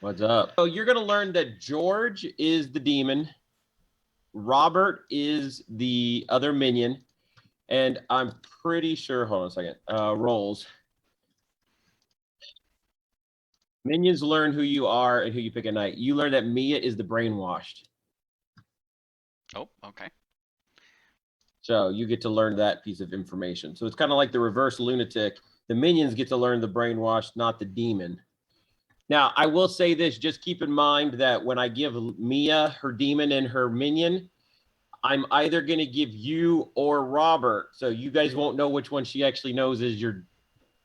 What's up? So you're gonna learn that George is the demon, Robert is the other minion, and I'm pretty sure. Hold on a second. Rolls. Minions learn who you are and who you pick at night. You learn that Mia is the brainwashed. Oh, okay. So you get to learn that piece of information. So it's kind of like the reverse lunatic. The minions get to learn the brainwashed, not the demon. Now, I will say this, just keep in mind that when I give Mia her demon and her minion, I'm either going to give you or Robert. So you guys won't know which one she actually knows is your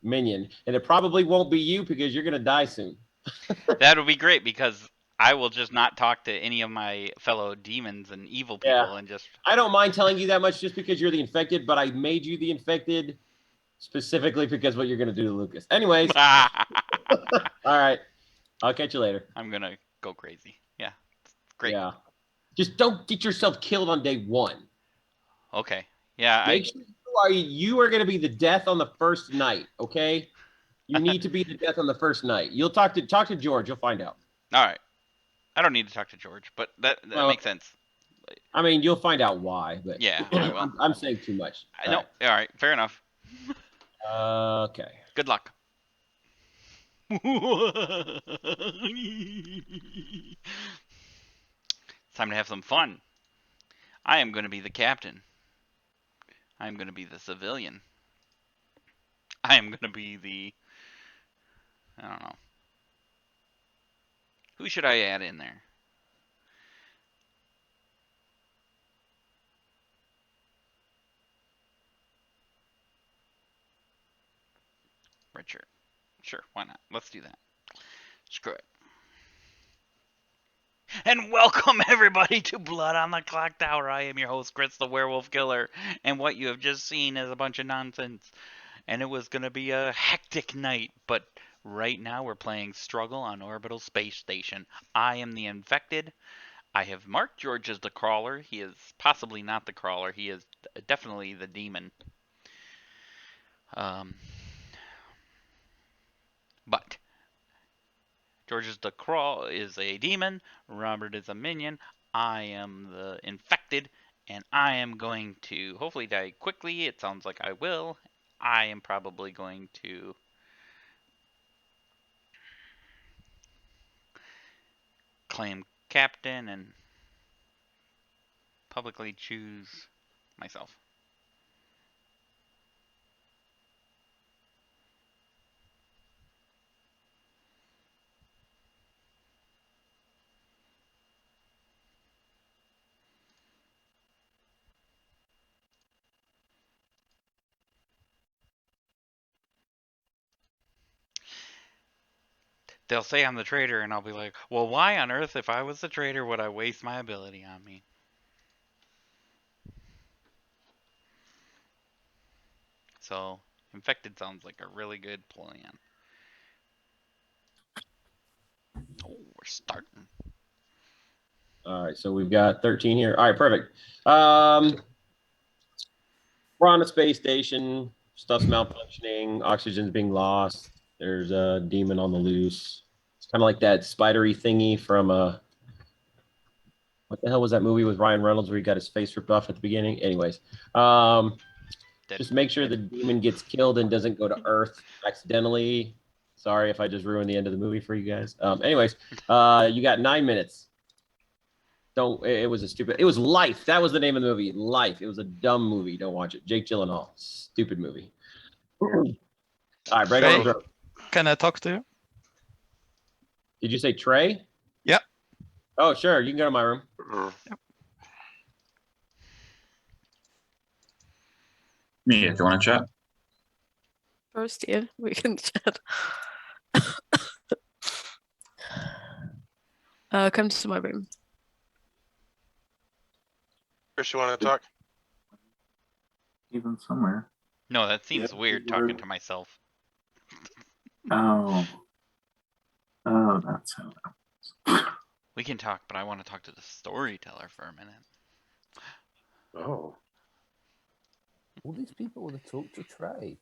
minion. And it probably won't be you because you're going to die soon. That would be great because I will just not talk to any of my fellow demons and evil people and just. I don't mind telling you that much just because you're the infected, but I made you the infected specifically because what you're going to do to Lucas. Anyways. All right. I'll catch you later. I'm going to go crazy. Yeah. Great. Yeah. Just don't get yourself killed on day one. Okay. Yeah. Make sure you are going to be the death on the first night, okay? You need to be the death on the first night. You'll talk to George. You'll find out. All right. I don't need to talk to George, but that makes sense. I mean, you'll find out why, but yeah, I will. I'm saying too much. No. All right. Fair enough. Okay. Good luck. It's time to have some fun. I am going to be the captain. I am going to be the civilian. I am going to be the. I don't know. Who should I add in there? Richard. Sure, why not? Let's do that. Screw it. And welcome everybody to Blood on the Clocktower. I am your host, Chris the Werewolf Killer, and what you have just seen is a bunch of nonsense. And it was going to be a hectic night, but right now we're playing Struggle on Orbital Space Station. I am the infected. I have marked George as the crawler. He is possibly not the crawler. He is definitely the demon. But George is a demon. Robert is a minion. I am the infected, and I am going to hopefully die quickly. It sounds like I will. I am probably going to claim captain and publicly choose myself. They'll say I'm the traitor, and I'll be like, well, why on earth, if I was the traitor, would I waste my ability on me? So, infected sounds like a really good plan. Oh, we're starting. All right, so we've got 13 here. All right, perfect. We're on a space station. Stuff's malfunctioning. Oxygen's being lost. There's a demon on the loose. It's kind of like that spidery thingy from what the hell was that movie with Ryan Reynolds where he got his face ripped off at the beginning? Anyways, just make sure the demon gets killed and doesn't go to Earth accidentally. Sorry if I just ruined the end of the movie for you guys. Anyways, you got 9 minutes. It was a stupid. It was Life. That was the name of the movie. Life. It was a dumb movie. Don't watch it. Jake Gyllenhaal. Stupid movie. All right, break on the Can I talk to you? Did you say Trae? Yeah. Oh, sure. You can go to my room. Yep. Yeah, do you want to chat? First, yeah, we can chat. Come to my room. Chris, you want to talk? Even somewhere. No, that seems weird talking to myself. Oh. Oh, that's how that We can talk, but I want to talk to the storyteller for a minute. Oh. All these people want to talk to Trae.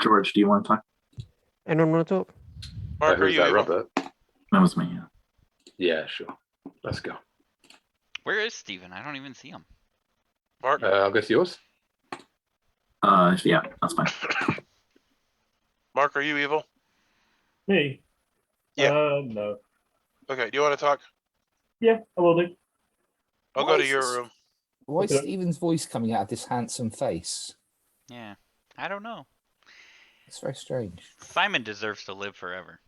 George, do you want to talk? Anyone want to talk? Mark, are Who's you that, evil? Robert? That was me. Yeah. Yeah, sure. Let's go. Where is Steven? I don't even see him. Mark? I'll guess yours. Yeah, that's fine. Mark, are you evil? Me? Yeah. No. Okay, do you want to talk? Yeah, I will do. I'll Why go to is your this- room. Why is Okay. Stephen's voice coming out of this handsome face? Yeah. I don't know. It's very strange. Simon deserves to live forever.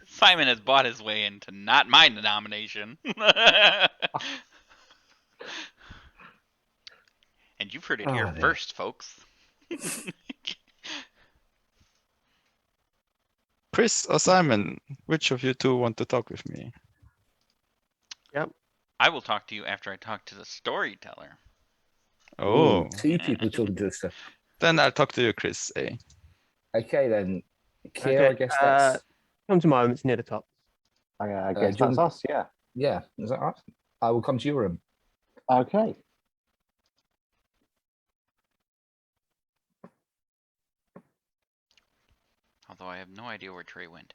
Simon has bought his way into not my nomination. And you've heard it here Oh, dear. first, folks. Chris or Simon, which of you two want to talk with me? I will talk to you after I talk to the storyteller. Oh, Ooh, 2 people talking to us. then I'll talk to you, Chris. Eh? Okay, then. Kier, Okay, I guess that's... Come to my room. It's near the top. I do guess you that's want- us, yeah. Yeah, is that right? I will come to your room. Okay. Although I have no idea where Trae went.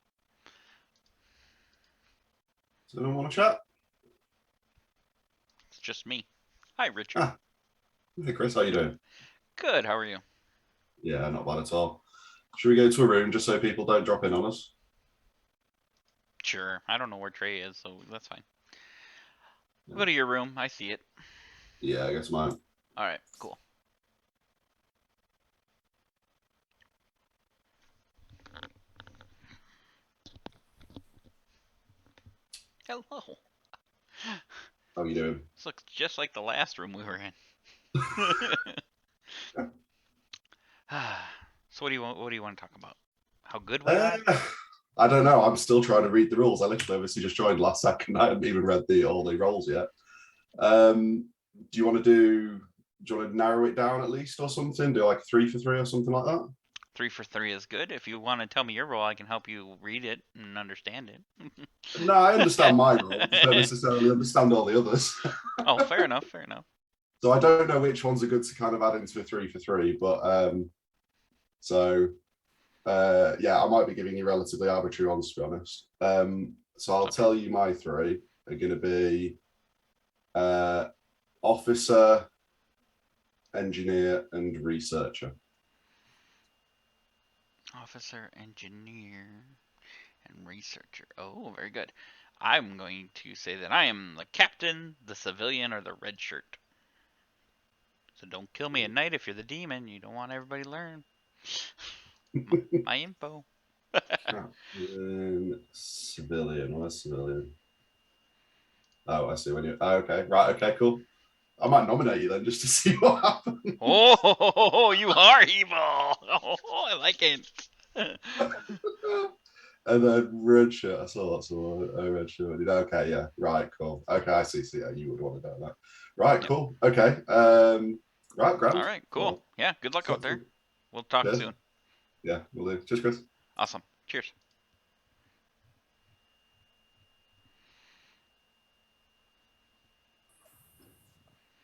Does anyone want to chat? It's just me. Hi, Richard. Ah. Hey, Chris, how you doing? Good, how are you? Yeah, not bad at all. Should we go to a room just so people don't drop in on us? Sure. I don't know where Trae is, so that's fine. We'll go to your room. I see it. Yeah, I guess mine. Alright, cool. Hello. How you doing? This looks just like the last room we were in. So what do you want to talk about? How good we are? I don't know. I'm still trying to read the rules. I literally obviously just joined last second. I haven't even read all the roles yet. Do you want to narrow it down at least or something? Do like 3 for 3 or something like that? 3 for 3 is good. If you want to tell me your role, I can help you read it and understand it. No, I understand my role. I don't necessarily understand all the others. Oh, fair enough. Fair enough. So I don't know which ones are good to kind of add into a 3 for 3, but yeah, I might be giving you relatively arbitrary ones, to be honest. So I'll tell you my 3 are going to be officer, engineer, and researcher. Officer, engineer, and researcher. Oh, very good. I'm going to say that I am the captain, the civilian, or the red shirt. So don't kill me at night if you're the demon. You don't want everybody to learn my info. Civilian. Where's civilian? Oh, I see. When you. Oh, okay. Right. Okay. Cool. I might nominate you then just to see what happens. Oh, you are evil. Oh, I like it. And then red shirt. I saw that's all. Oh, red shirt. Okay. Yeah. Right. Cool. Okay. I see. So yeah, you would want to know that. Right. Yep. Cool. Okay. Right. Grand. All right. Cool. Well, Yeah. Good luck out there. We'll talk Cheers. soon. Yeah. We'll do. Cheers, Chris. Awesome. Cheers.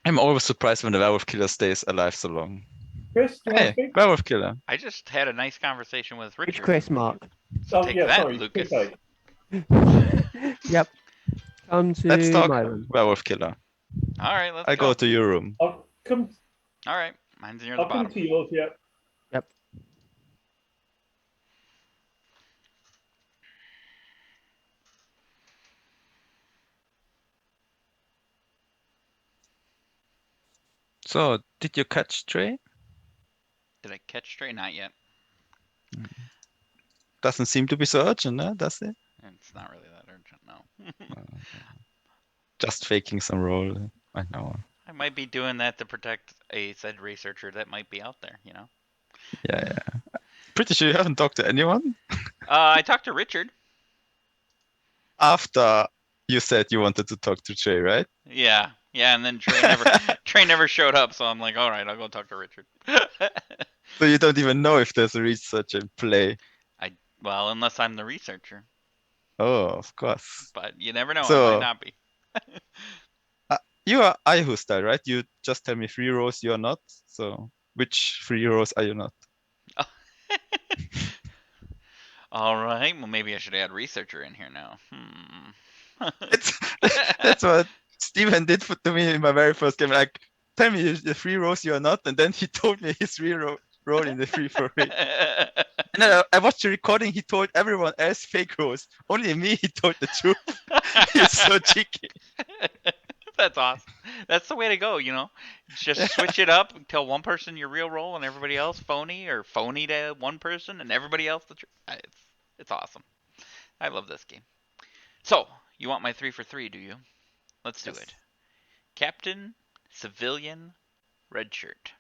I'm always surprised when the werewolf killer stays alive so long. Chris, do you want to Hey, speak? werewolf killer. I just had a nice conversation with Which Richard. Chris, Mark? So Oh, take yeah, that, sorry. Lucas. Okay. Yep. Come to Let's talk my room. werewolf killer. All right, let's I go. go to your room. I'll come. All right, mine's near the I'll come bottom. to yours. Yeah. Yep. So, did you catch Trae? Did I catch Trae? Not yet. Doesn't seem to be so urgent, does it? It's not really that urgent, no. Just faking some role. I know. I might be doing that to protect a said researcher that might be out there, you know? Yeah. Pretty sure you haven't talked to anyone I talked to Richard. after you said you wanted to talk to Trae, right? Yeah, and then Trae never showed up, so I'm like, all right, I'll go talk to Richard. So you don't even know if there's a research in play. Well, unless I'm the researcher, Oh, of course. but you never know, So- it might not be. You are Ihu style, right? You just tell me 3 rows you're not. So which 3 rows are you not? All right. Well, maybe I should add researcher in here now. That's what Steven did to me in my very first game. Like, tell me the 3 rows you are not, and then he told me his 3 roll in the 3 for me. And then I watched the recording. He told everyone else fake rows. Only me, he told the truth. He's so cheeky. That's awesome. That's the way to go, you know. Just switch it up. Tell one person your real role and everybody else phony, or phony to one person and everybody else the truth. It's awesome. I love this game. So, you want my 3 for 3, do you? Let's do it. Captain, civilian, red shirt.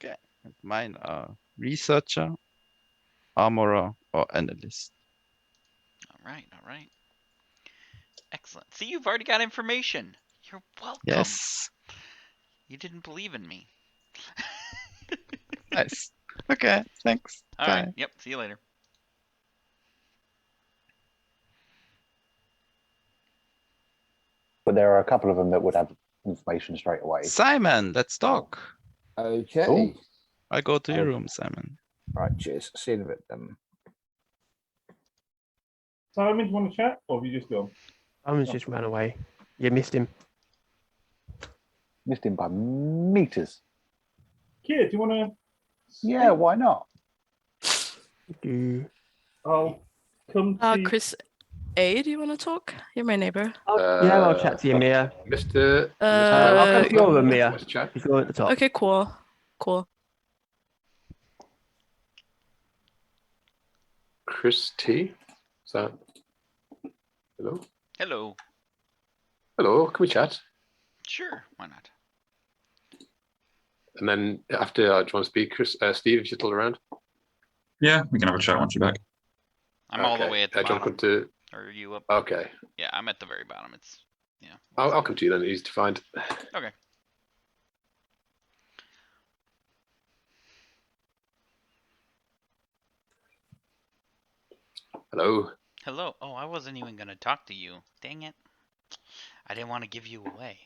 Okay. Mine are researcher, armorer, or analyst. All right, all right. Excellent. See, you've already got information. You're welcome. Yes. You didn't believe in me. Nice. Okay, thanks. All Bye. right. Yep. See you later. But there are a couple of them that would have information straight away. Simon, let's talk. Okay. Cool. I go to your room, Simon. Right, cheers. See you in a bit then. Simon, do you want to chat, or have you just gone? Simon's just ran away. You missed him. Missed him by meters. Kia, do you want to? Yeah, why not? I'll come to Chris A, do you want to talk? You're my neighbor. Yeah, I'll chat to you, Mia. Mr. I'll come to your room, Mia. Let's chat. If you're at the top. Okay, cool. Cool. Chris T. Is that? Hello? Hello. Hello, can we chat? Sure. Why not? And then after, do you want to speak, Chris, Steve, if you're still around? Yeah, we can have a chat once you're back. I'm all the way at the do you want bottom. to come to... Or are you up? Okay. Yeah, I'm at the very bottom. It's yeah. I'll come to you then, easy to find. Okay. Hello. Hello. Oh, I wasn't even gonna talk to you. Dang it. I didn't want to give you away.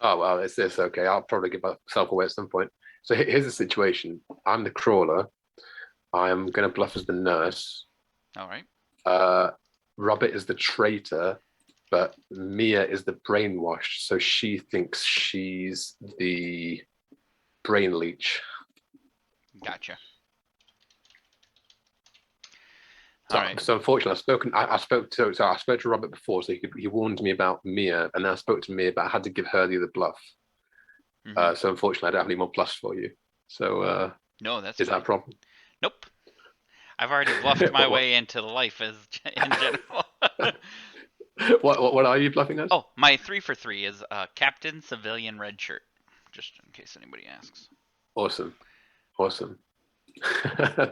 Oh, well, it's okay. I'll probably give myself away at some point. So here's the situation. I'm the crawler. I'm going to bluff as the nurse. All right. Robert is the traitor, but Mia is the brainwashed. So she thinks she's the brain leech. Gotcha. So, All right. so unfortunately, I spoke to Robert before, so he warned me about Mia, and then I spoke to Mia about I had to give her the other bluff. So unfortunately, I don't have any more bluffs for you. So no, that's is that a problem? Nope. I've already bluffed my way into life as in general. What are you bluffing as? Oh, my 3 for 3 is Captain, Civilian, Red Shirt. Just in case anybody asks. Awesome.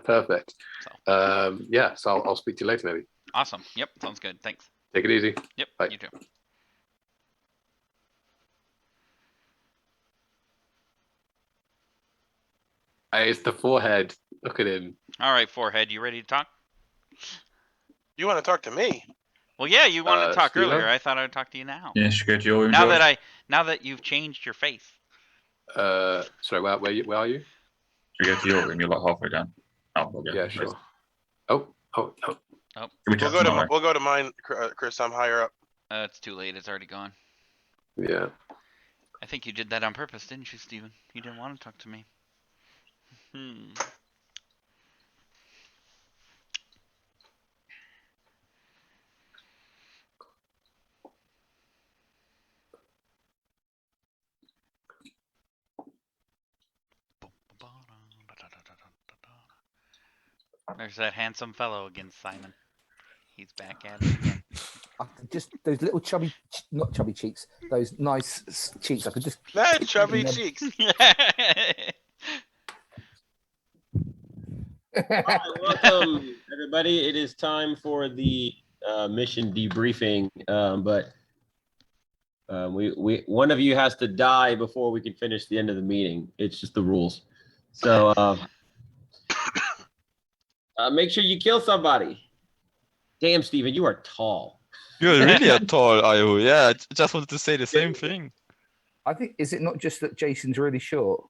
Perfect. Yeah, so I'll speak to you later, maybe. Awesome. Yep, sounds good. Thanks. Take it easy. Yep, bye. You too. Hey, it's the forehead. Look at him. All right, forehead, you ready to talk? You want to talk to me? Well, yeah, you wanted to talk Steven? earlier. I thought I would talk to you now. Yeah, should go to your room. Now George. now that you've changed your face. Sorry, where are you? Should we go to your room? You're like halfway down. Oh, okay. Yeah, sure. Oh. Oh, Can we chat tomorrow? We'll go to mine, Chris. I'm higher up. it's too late. It's already gone. Yeah. I think you did that on purpose, didn't you, Steven? You didn't want to talk to me. There's that handsome fellow again, Simon. He's back at it again. Just those little chubby, not chubby cheeks, those nice cheeks. I could just. That chubby cheeks. Hi, welcome everybody. It is time for the mission debriefing, but we one of you has to die before we can finish the end of the meeting. It's just the rules. So make sure you kill somebody. Damn, Steven, you are tall. You're really a tall Ayu. Yeah, I just wanted to say the same thing. I think, is it not just that Jason's really short?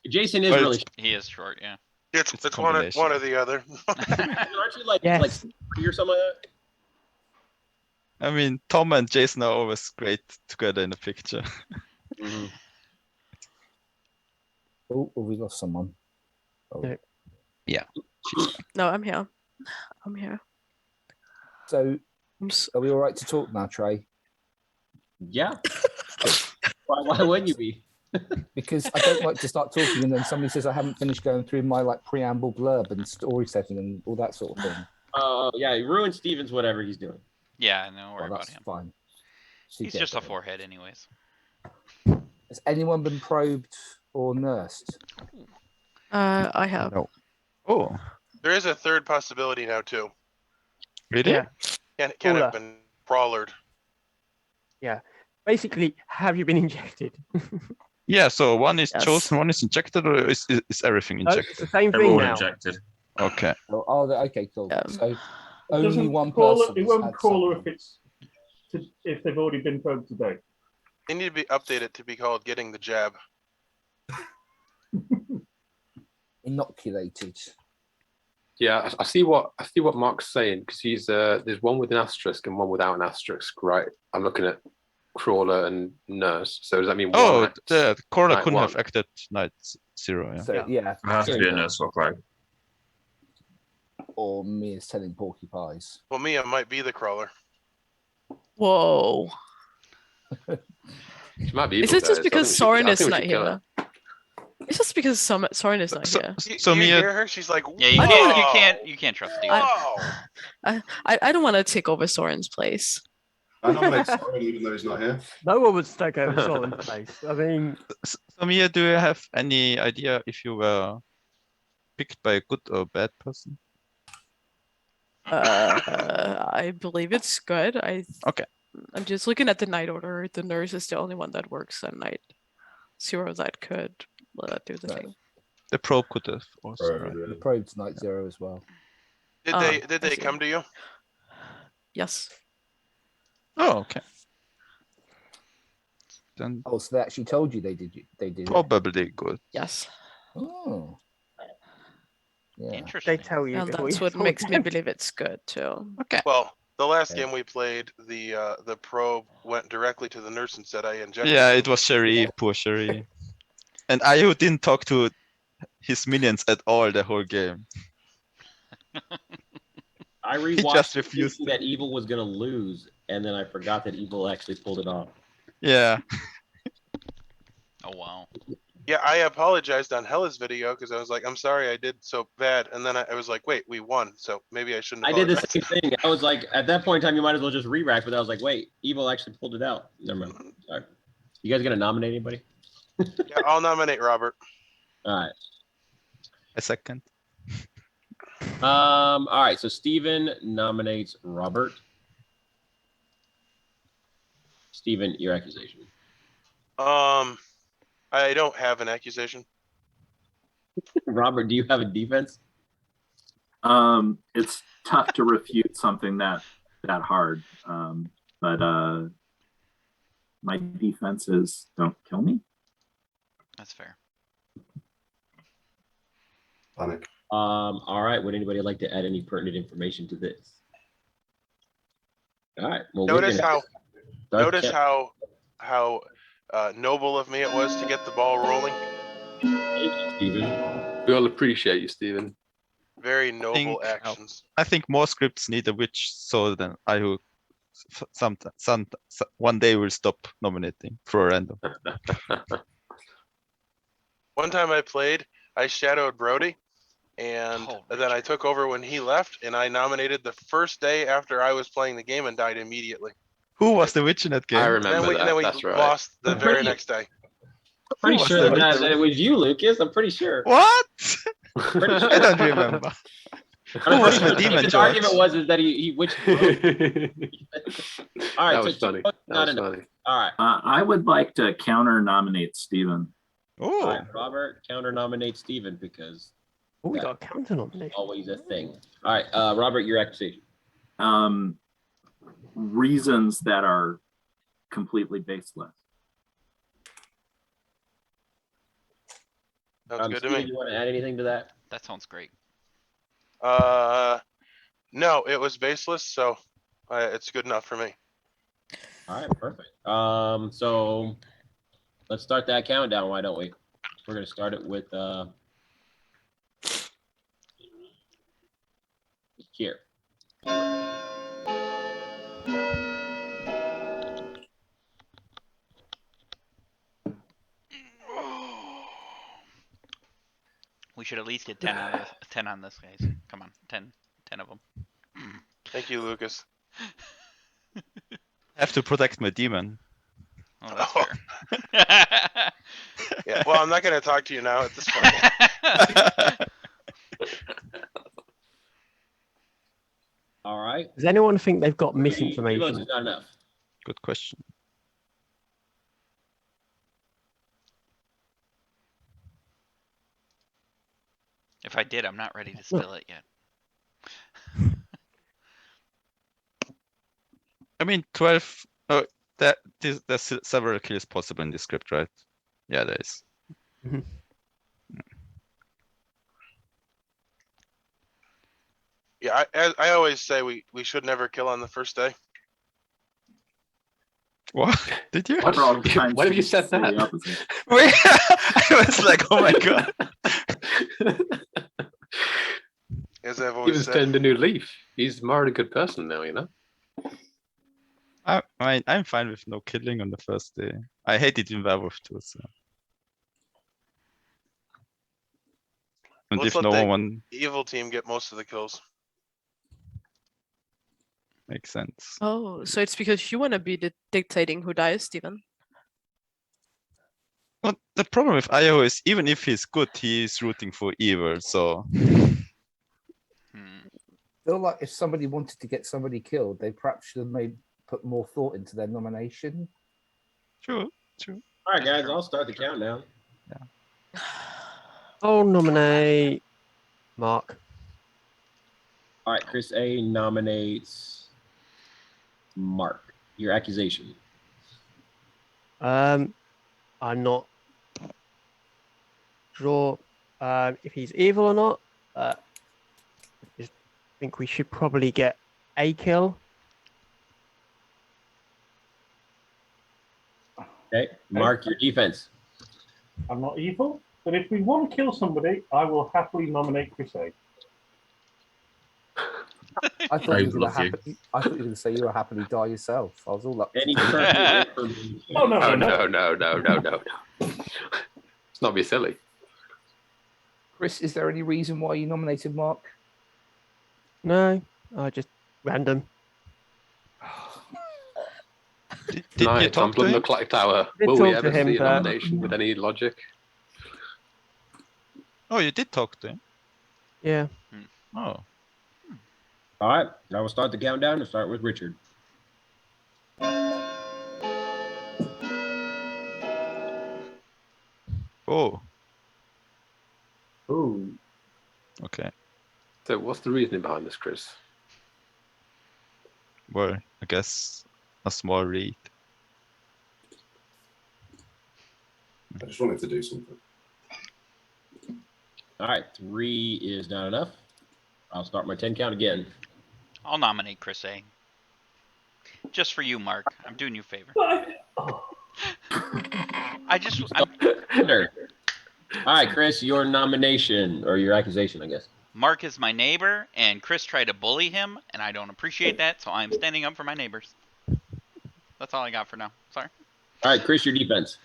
Jason is Well, really. He is short, yeah. It's It's a one combination. or the other. Aren't you like Yes. 3 or something like that? I mean, Tom and Jason are always great together in the picture. Mm-hmm. Oh, we lost someone. Oh. No. Yeah. No, I'm here. I'm here. So, I'm are we all right to talk now, Trae? Yeah. Why wouldn't you be? Because I don't like to start talking and then somebody says I haven't finished going through my like preamble blurb and story setting and all that sort of thing. Oh yeah, you ruined Steven's whatever he's doing. Yeah, no worry Well, about that's him. fine. He's just a forehead anyways. Has anyone been probed or nursed? I have. No. Oh, There is a third possibility now too. really? Yeah. Can Cooler. have been crawlered. Yeah. Basically, have you been injected? Yeah, so one is Yes. chosen, one is injected, or is everything No, injected? it's the same They're thing all now. injected. Okay. Okay, cool. So It only doesn't one crawler, person. it has won't had crawler something. if they've already been probed today. They need to be updated to be called getting the jab. Inoculated. Yeah, I see what Mark's saying, because he's there's one with an asterisk and one without an asterisk, right? I'm looking at crawler and nurse. So does that mean Oh, one? the Corla night couldn't one? have acted night 0. Yeah. So yeah. It has to be a nurse swap, right? Or me is telling Porky Pies. Well, Mia might be the crawler. Whoa. She might be Is evil, it just guys. because I Soren think is we not should kill her. here? It's just because Soren is not here. So you Mia, hear her? She's like, Yeah, you I can't. don't- You can't. You can't trust Steven. whoa. I don't want to take over Soren's place. I nominate Soren even though he's not here. No one would take over Soren's place. I mean, so Mia, do you have any idea if you were picked by a good or bad person? I believe it's good. Okay. I'm just looking at the night order. The nurse is the only one that works at night. 0 that could do the Right. thing. The probe could have also. Right, Right. really. The probe's night 0 as well. Did Oh, they I see. come to you? Yes. Oh, okay. Then Oh, so they actually told you they did. They did. It. probably good. Yes. Oh. Yeah. they Interesting. tell you. And before that's you what talk makes to me them. believe it's good too. Okay. Well, the last Yeah. game we played, the probe went directly to the nurse and said I injected. Yeah, you." it was Sherry, poor Sherry. And Ayu didn't talk to his minions at all the whole game. I He just rewatched refused thinking that Evil was gonna lose, and then I forgot that Evil actually pulled it off. Yeah. Oh wow. Yeah, I apologized on Hella's video because I was like, I'm sorry I did so bad. And then I was like, wait, we won. So maybe I shouldn't I did the apologize. same thing. I was like, at that point in time, you might as well just re-rack, but I was like, wait, Evil actually pulled it out. Never mind. All right. You guys gonna nominate anybody? Yeah, I'll nominate Robert. All right. A second. All right. So Steven nominates Robert. Steven, your accusation. I don't have an accusation. Robert, do you have a defense? It's tough to refute something that hard. But my defense is don't kill me. That's fair. Panic. All right. Would anybody like to add any pertinent information to this? All right. Well, Notice Darth Kemp- how noble of me it was to get the ball rolling. Thank you, Steven. We all appreciate you, Steven. Very noble Think- actions. I think more scripts need a witch so than Ayu one day will stop nominating for a random. One time I played, I shadowed Brody, and then I took over when he left, and I nominated the first day after I was playing the game and died immediately. Who was the witch in that game? I And remember then that. we That's right. lost the I'm very pretty- next day. I'm pretty was sure the that witch? it was you, Lucas. I'm pretty sure. What? Pretty sure. I don't remember. I'm Who was pretty the sure demon his George? argument was is that he witched. All right. That was so funny. not That was enough. funny. All right. I would like to counter nominate Steven. All Oh, right. Robert counter nominate Steven because Oh, we got a counter nomination. always a thing. All right. Robert, your accusation. Reasons that are completely baseless. Sounds good to Steven, me. you want to add anything to that? That sounds great. No, it was baseless, so it's good enough for me. All right, perfect. So let's start that countdown. Why don't we? We're gonna start it with here. We should at least get 10 on this, 10 on this, guys. Come on, 10 of them. Thank you, Lucas. I have to protect my demon. Oh, that's fair. Yeah, well, I'm not going to talk to you now at this point. All right. Does anyone think they've got 3 votes misinformation? is not enough. Good question. If I did, I'm not ready to spill it yet. I mean, 12. Oh, there's several kills possible in this script, right? Yeah, there is. Yeah, I always say we should never kill on the first day. What? Did you? What? Why have you said that? Wait, I was like, oh my god. As I've He always was said. turned a new leaf. He's more of a good person now, you know? I mean, I'm fine with no killing on the first day. I hate it in Werewolf too, so. And Let's if let the one evil team get most of the kills. makes sense. Oh, so it's because you want to be dictating who dies, Steven. Well, the problem with IO is even if he's good, he's rooting for evil, so. I feel like if somebody wanted to get somebody killed, they perhaps should have put more thought into their nomination. True. All right, guys, I'll start the countdown. Yeah. I'll nominate Mark. All right, Chris A nominates Mark. Your accusation. I'm not sure if he's evil or not. I just think we should probably get a kill. Okay, Mark, your defense. I'm not evil, but if we want to kill somebody, I will happily nominate Chris A. I thought you were going to say you were happily die yourself. I was all up. Any Oh no, Oh, no. no. It's not be silly. Chris, is there any reason why you nominated Mark? No, just random. Did Tonight, you talk to on the him? Clocktower, Did will we talk to ever him, see a but- nomination with any logic? Oh, you did talk to him? Yeah. Oh. All right, I will start the countdown and start with Richard. Oh. Ooh. Okay. So what's the reasoning behind this, Chris? Well, I guess a small read. I just wanted to do something. All right, 3 is not enough. I'll start my 10 count again. I'll nominate Chris A. Just for you, Mark. I'm doing you a favor. All right, Chris, your nomination or your accusation, I guess. Mark is my neighbor, and Chris tried to bully him, and I don't appreciate that, so I'm standing up for my neighbors. That's all I got for now. Sorry. All right, Chris, your defense.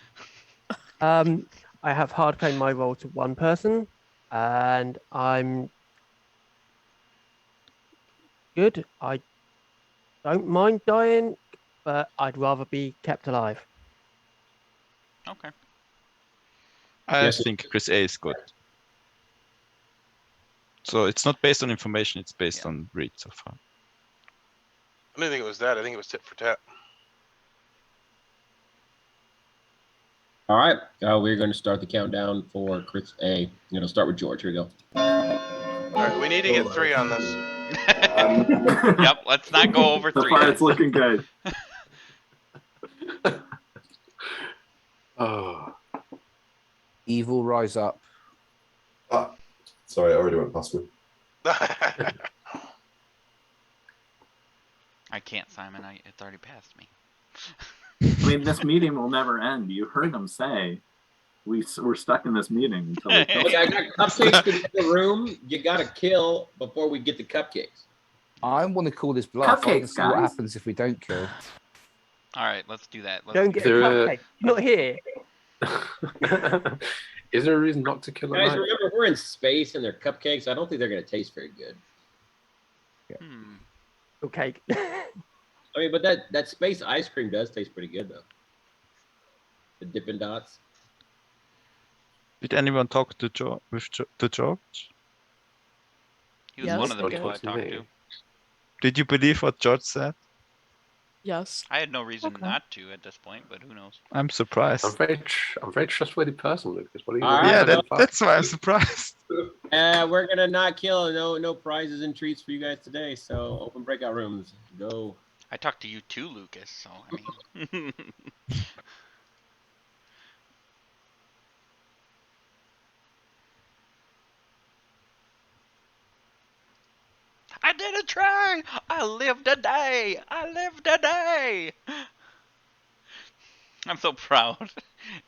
I have hard claimed my role to one person, and I'm good. I don't mind dying, but I'd rather be kept alive. Okay. I think Chris A is good. So it's not based on information, it's based on read so far. I didn't think it was that. I think it was tit for tat. All right, we're going to start the countdown for Chris A. I'm going to start with George. Here we go. All right, we need to get 3 on this. Yep, let's not go over 3. So far, it's looking good. Oh. Evil rise up. Sorry, I already went past me. I can't, Simon. It's already past me. I mean, this meeting will never end. You heard him say, we're stuck in this meeting until we kill Look, I got cupcakes in the room. You got to kill before we get the cupcakes. I want to call this bluff. I want to Cupcakes, see what guys. happens if we don't kill. All right, let's do that. Let's Don't get a cupcake. Not here. Is there a reason not to kill at Guys, night? remember, we're in space and they're cupcakes. I don't think they're going to taste very good. Okay. I mean, but that space ice cream does taste pretty good, though. The Dippin' Dots. Did anyone talk to George? To George? He was one of the people I talked to. Did you believe what George said? Yes. I had no reason not to at this point, but who knows? I'm surprised. I'm very trustworthy person, Lucas. What are you? All right, Yeah, that's why I'm surprised. We're gonna not kill. No prizes and treats for you guys today. So open breakout rooms. Go. I talked to you too, Lucas. So I mean. I didn't try. I lived a day. I lived a day. I'm so proud.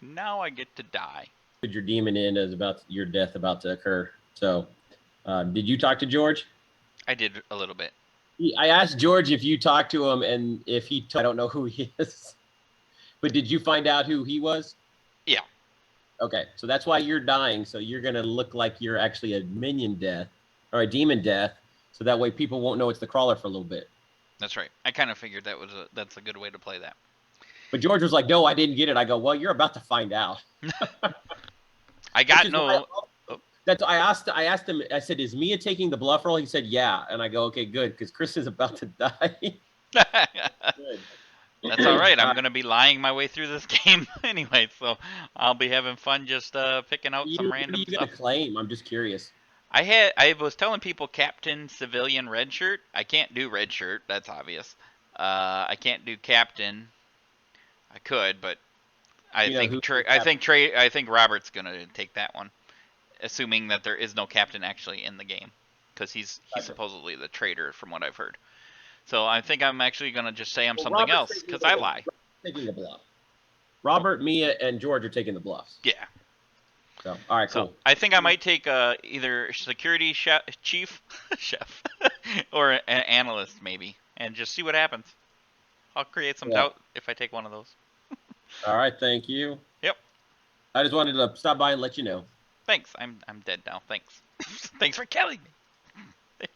Now I get to die. Put your demon in as your death about to occur. So, did you talk to George? I did a little bit. I asked George if you talked to him, and if he. I don't know who he is, but did you find out who he was? Yeah. Okay, so that's why you're dying. So you're gonna look like you're actually a minion death or a demon death. So that way people won't know it's the crawler for a little bit. That's right. I kind of figured that's a good way to play that. But George was like, "No, I didn't get it." I go, "Well, you're about to find out." I got no. I asked him. I said, "Is Mia taking the bluff roll?" He said, "Yeah." And I go, "Okay, good, because Chris is about to die." That's all right. I'm gonna be lying my way through this game anyway, so I'll be having fun just picking out some random What are you stuff. gonna claim? I'm just curious. I was telling people Captain, Civilian, Red Shirt. I can't do Red Shirt. That's obvious. I can't do Captain. I could, but I think Robert's gonna take that one, assuming that there is no Captain actually in the game, because he's supposedly the traitor from what I've heard. So I think I'm actually gonna just say I'm something else because I lie. Taking the bluff. Robert, Mia, and George are taking the bluffs. Yeah. So all right, cool. So I think I might take either security chief, chef, or an analyst maybe, and just see what happens. I'll create some doubt if I take one of those. All right, thank you. Yep. I just wanted to stop by and let you know. Thanks. I'm dead now. Thanks. Thanks for killing me.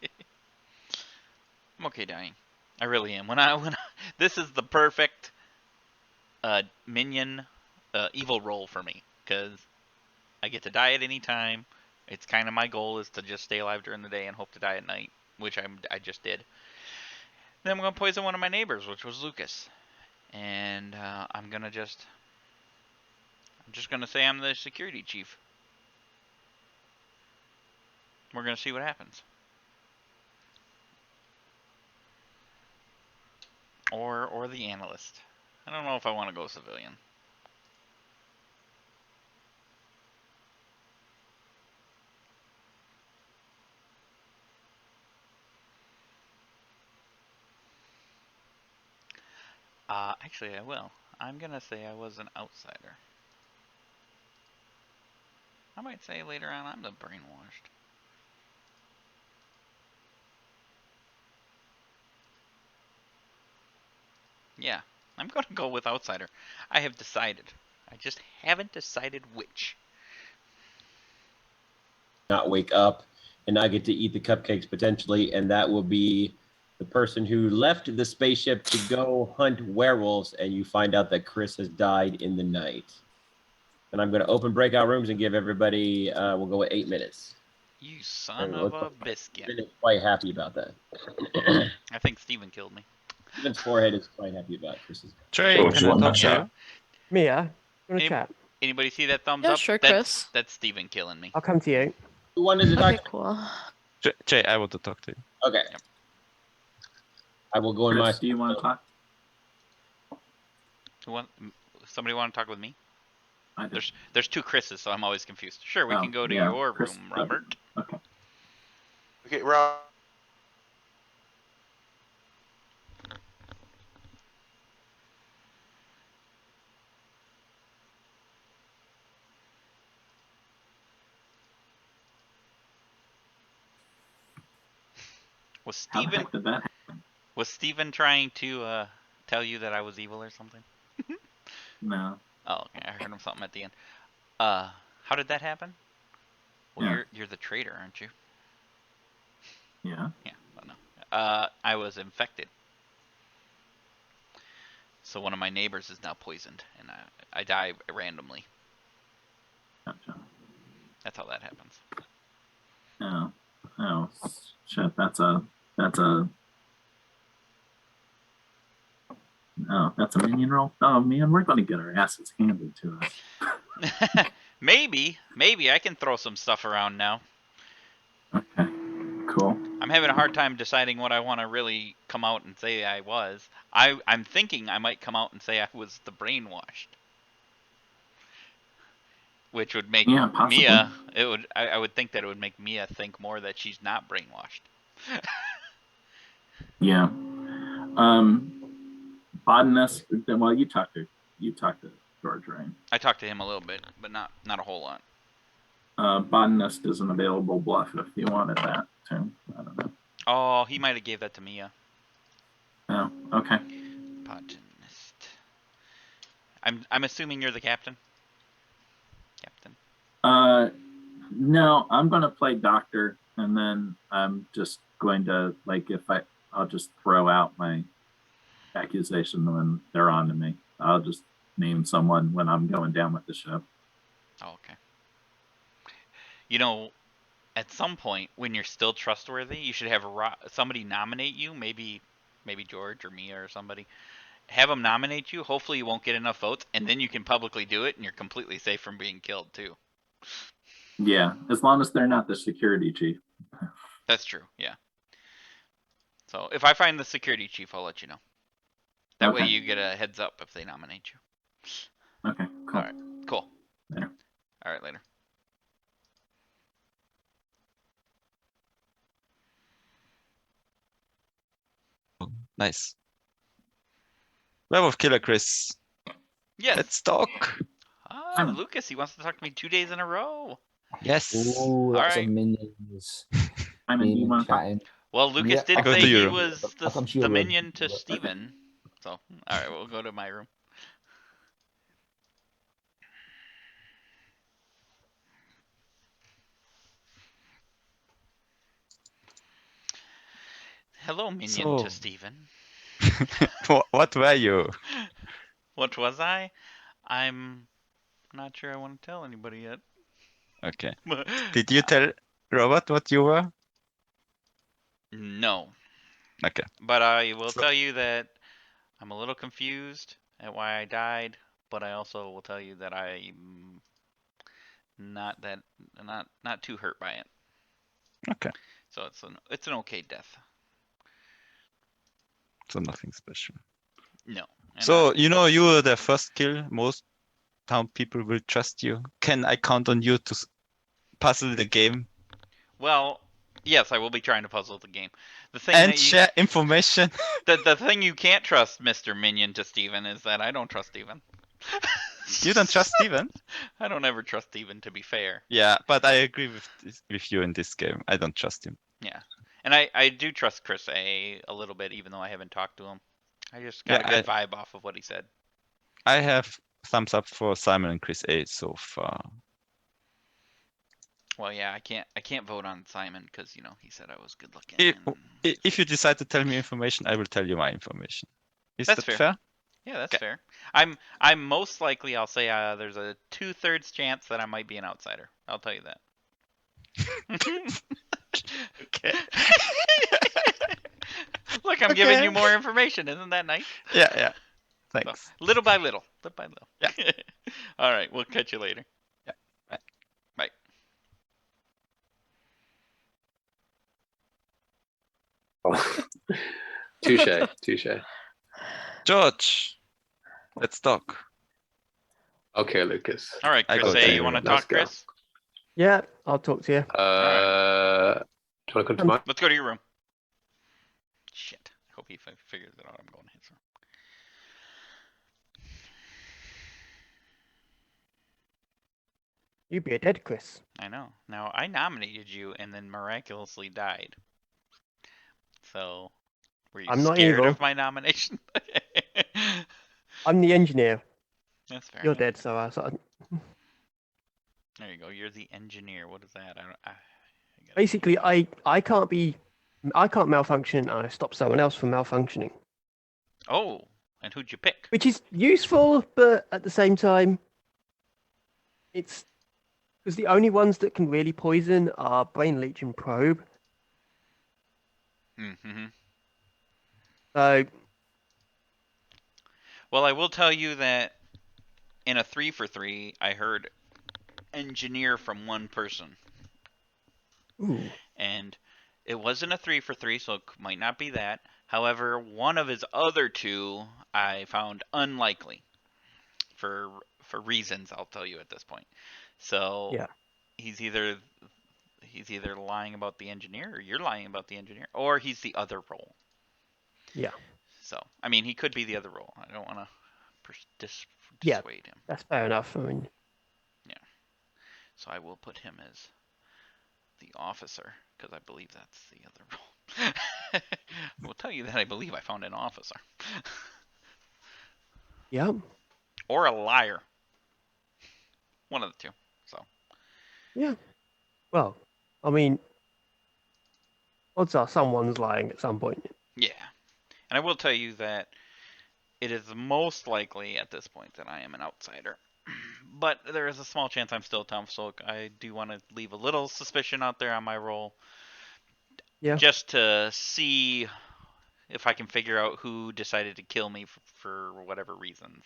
I'm okay dying. I really am. When I this is the perfect minion evil roll for me, because I get to die at any time. It's kind of my goal is to just stay alive during the day and hope to die at night, which I just did. Then I'm gonna poison one of my neighbors, which was Lucas, and I'm just gonna say I'm the security chief. We're gonna see what happens. Or the analyst. I don't know if I want to go civilian. Actually I will. I'm gonna say I was an outsider. I might say later on I'm the brainwashed. Yeah, I'm gonna go with outsider. I have decided. I just haven't decided which. Not wake up and not get to eat the cupcakes potentially, and that will be the person who left the spaceship to go hunt werewolves, and you find out that Chris has died in the night. And I'm going to open breakout rooms and give everybody, we'll go with 8 minutes. You son of a biscuit. I'm quite happy about that. I think Steven killed me. Steven's forehead is quite happy about Chris's. Trae, can I talk to you? Mia, you want to chat? Anybody see that thumbs Yeah, up? sure, Chris. That's Steven killing me. I'll come to you. Who wanted to talk? Okay, cool. Jay, I want to talk to you. Okay. I will go in my. Do you want to talk? Somebody want to talk with me? There's two Chris's, so I'm always confused. Sure, we Oh, can go to yeah, your Chris, room, Robert. Okay. Okay, Rob. Was How the Steven heck did that happen? was Steven trying to tell you that I was evil or something? No. Oh, okay. I heard him something at the end. How did that happen? Well, Yeah. you're the traitor, aren't you? Yeah. Yeah, well, no. I was infected. So one of my neighbors is now poisoned, and I die randomly. Gotcha. That's how that happens. Oh. Oh. Shit. That's a. Oh, that's a minion roll. Oh man, we're gonna get our asses handed to us. Maybe I can throw some stuff around now. Okay. Cool. I'm having a hard time deciding what I want to really come out and say I was. I'm thinking I might come out and say I was the brainwashed, which would make Mia. I would think that it would make Mia think more that she's not brainwashed. Yeah. Botanist. Well, you talked to George, right? I talked to him a little bit, but not a whole lot. Botanist is an available bluff if you wanted that too. I don't know. Oh, he might have gave that to Mia. Oh, okay. Botanist. I'm assuming you're the captain. Captain. No, I'm gonna play doctor, and then I'm just going to I'll just throw out my accusation when they're on to me. I'll just name someone when I'm going down with the show. Oh, okay. You know, at some point when you're still trustworthy, you should have somebody nominate you. Maybe George or Mia or somebody. Have them nominate you. Hopefully, you won't get enough votes, and then you can publicly do it, and you're completely safe from being killed too. Yeah, as long as they're not the security chief. That's true. Yeah. So if I find the security chief, I'll let you know. That way you get a heads up if they nominate you. Okay, cool. All right, cool. Later. All right, later. Nice. Werewolf Killer Chris. Yes. Let's talk. Ah, Lucas, he wants to talk to me 2 days in a row. Yes. Ooh, that's All right. a minions. Minion chatting. Well, Lucas did go say to he your- was I'll come to the your room. minion to Steven. So, all right, we'll go to my room. Hello, minion to Steven. What were you? What was I? I'm not sure I want to tell anybody yet. Okay. Did you tell Robert what you were? No. Okay. But I will tell you that I'm a little confused at why I died, but I also will tell you that I'm not too hurt by it. Okay. So it's an okay death. So nothing special. No. So you were the first kill. Most town people will trust you. Can I count on you to puzzle the game? Well, yes, I will be trying to puzzle the game. The thing And that share information. The thing you can't trust, Mr. Minion to Steven, is that I don't trust Steven. You don't trust Steven? I don't ever trust Steven, to be fair. Yeah, but I agree with you in this game. I don't trust him. Yeah. And I do trust Chris a little bit, even though I haven't talked to him. I just got a good vibe off of what he said. I have thumbs up for Simon and Chris A so far. Well, yeah, I can't vote on Simon because he said I was good looking. If you decide to tell me information, I will tell you my information. Is That's that fair? Yeah, that's fair. I'm most likely, I'll say there's a 2/3 chance that I might be an outsider. I'll tell you that. Okay. Look, I'm giving you more information. Isn't that nice? Yeah. Thanks. So, little by little. Yeah. All right, we'll catch you later. Yeah. Bye. Bye. Touche. George, let's talk. Okay, Lucas. All right, I Chris, go hey, to you want to Let's talk, go. Chris? Yeah, I'll talk to you. Do you want to come to mine? Let's go to your room. Shit. I hope he figures it out. I'm going to his room. You'd be dead, Chris. I know. Now, I nominated you and then miraculously died. So, were you I'm not scared evil. of my nomination? I'm the engineer. That's fair. You're enough. dead, so I sort of... There you go. You're the engineer. What is that? Basically, I can't malfunction, and I stop someone else from malfunctioning. Oh, and who'd you pick? Which is useful, but at the same time, it's because the only ones that can really poison are Brain Leech and Probe. Mm-hmm. So, well, I will tell you that in a 3-for-3, I heard engineer from one person. ooh. And it wasn't a 3-for-3, so it might not be that. However, one of his other two I found unlikely for reasons I'll tell you at this point. So Yeah. he's either lying about the engineer, or you're lying about the engineer, or he's the other role. Yeah. So I mean, he could be the other role. I don't want to Yeah, dissuade him. that's fair enough. I mean, Yeah. So I will put him as the officer, because I believe that's the other role. I will tell you that I believe I found an officer. yeah. Or a liar. One of the two. So. Yeah. Well, I mean, odds are someone's lying at some point. Yeah. And I will tell you that it is most likely at this point that I am an outsider. But there is a small chance I'm still Tom Stoke. I do want to leave a little suspicion out there on my role. Yeah. Just to see if I can figure out who decided to kill me for whatever reasons.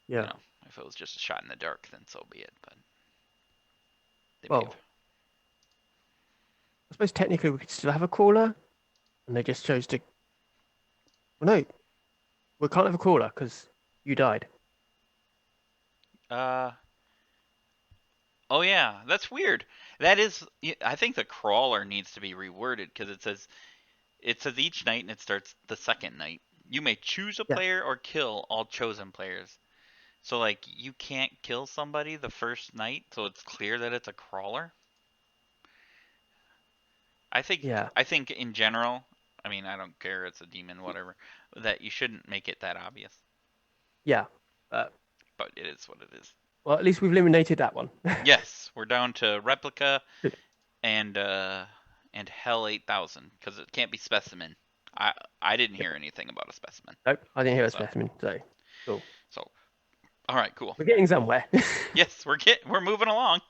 Yeah. You know, if it was just a shot in the dark, then so be it. But well, I suppose technically we could still have a crawler, and they just chose to. Well, no, we can't have a crawler because you died. Oh yeah, that's weird. That is, I think the crawler needs to be reworded because it says each night and it starts the second night. You may choose a player or kill all chosen players. So like you can't kill somebody the first night, so it's clear that it's a crawler. I think in general, I mean I don't care, it's a demon, whatever, that you shouldn't make it that obvious. Yeah. But it is what it is. Well, at least we've eliminated that one. Yes, we're down to replica and Hell 8000 because it can't be specimen. I didn't hear anything about a specimen. Nope, I didn't hear a specimen. So, cool. So, all right, cool. We're getting somewhere. Yes, we're moving along.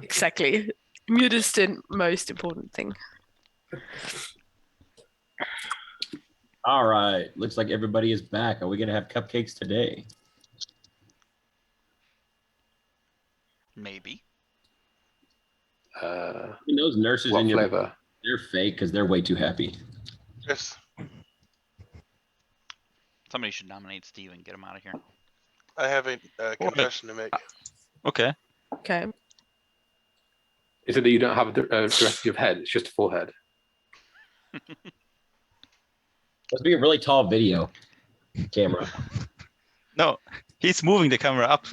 Exactly. Mute is the most important thing. All right. Looks like everybody is back. Are we going to have cupcakes today? Maybe. Those nurses what in your flavor? They're fake because they're way too happy. Yes. Somebody should nominate Steve and get him out of here. I have a confession to make. Okay. Okay. Is it that you don't have the rest of your head? It's just a forehead. Must be a really tall video camera. No, he's moving the camera up,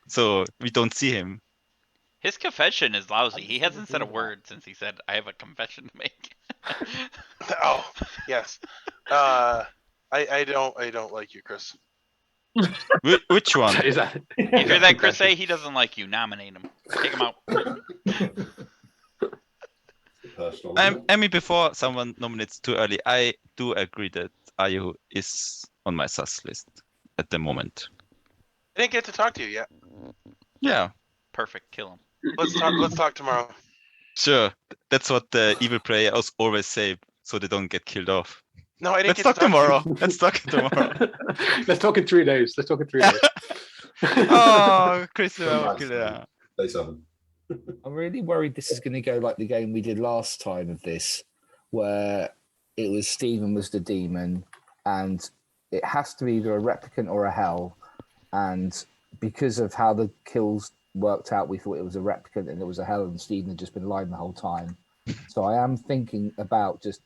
so we don't see him. His confession is lousy. He hasn't said a word since he said, "I have a confession to make." Oh, yes. I don't like you, Chris. Which one? Is that? You hear that, Chris? Say he doesn't like you. Nominate him. Take him out. I mean, before someone nominates too early, I do agree that Ayu is on my sus list at the moment. I didn't get to talk to you yet. Yeah. Perfect. Kill him. Let's talk tomorrow. Sure. That's what the evil players always say, so they don't get killed off. No, I didn't Let's get talk to talk tomorrow. to you. Let's talk tomorrow. Let's talk in 3 days. Let's talk in 3 days. Oh, Chris, killer. Day 7. I'm really worried this is going to go like the game we did last time of this, where it was Stephen was the demon, and it has to be either a replicant or a hell. And because of how the kills worked out, we thought it was a replicant and it was a hell, and Stephen had just been lying the whole time. So I am thinking about just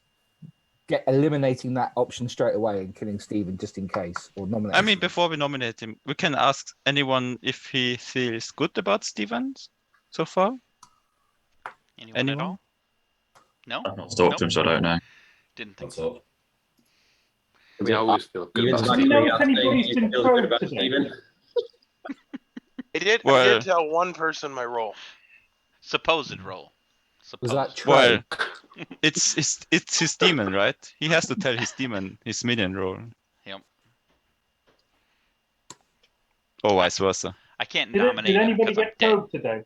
eliminating that option straight away and killing Stephen just in case, or nominating. I mean, before we nominate him, we can ask anyone if he feels good about Stephen so far. Anyone at all? No. I've not talked to him, so I don't know. Didn't think so. I mean, I always feel good Steven's about not Do you coming know out if saying anybody's he been feels good probed about today? Steven. I did Well- tell one person my role. Supposed role. Was that Supposed. Well, Trae? it's his demon, right? He has to tell his demon his minion role. Yep. Or vice versa. I can't Did nominate him anybody because I'm get dead. probed today?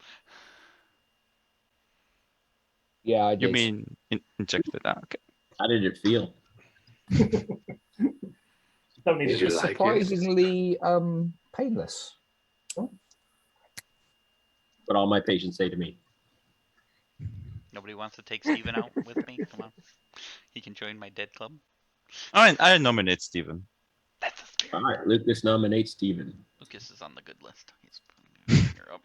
Yeah, I did. You mean injected? Okay. How did it feel? Don't need Did to you just like it? surprisingly painless. What all my patients say to me. Nobody wants to take Steven out with me? Come on. He can join my dead club. I nominate Stephen. That's a spirit. All right, Lucas nominates Steven. Lucas is on the good list. He's putting your finger up.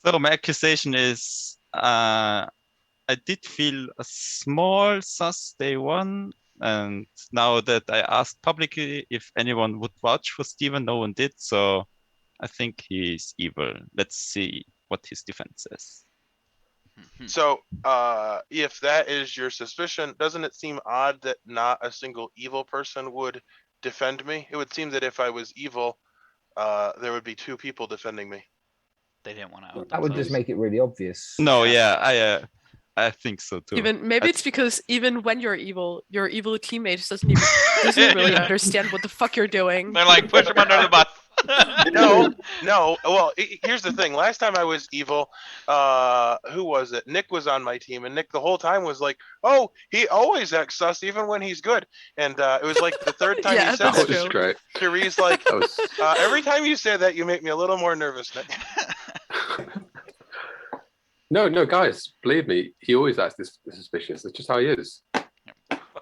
So my accusation is I did feel a small sus day one, and now that I asked publicly if anyone would vouch for Stephen, no one did. So I think he's evil. Let's see what his defense is. So, if that is your suspicion, doesn't it seem odd that not a single evil person would defend me? It would seem that if I was evil, there would be two people defending me. They didn't want to out That would just make it really obvious. No, yeah, I think so too. Even maybe it's because even when you're evil, your evil teammate doesn't really understand what the fuck you're doing. They're like, push him under the bus. No. Well, here's the thing. Last time I was evil, who was it? Nick was on my team, and Nick the whole time was like, "Oh, he always acts sus even when he's good." And it was like the third time Yeah, you said that's that. true. Great. Cherie's like, That was... every time you say that, you make me a little more nervous, Nick. No, guys, believe me, he always acts this suspicious. That's just how he is.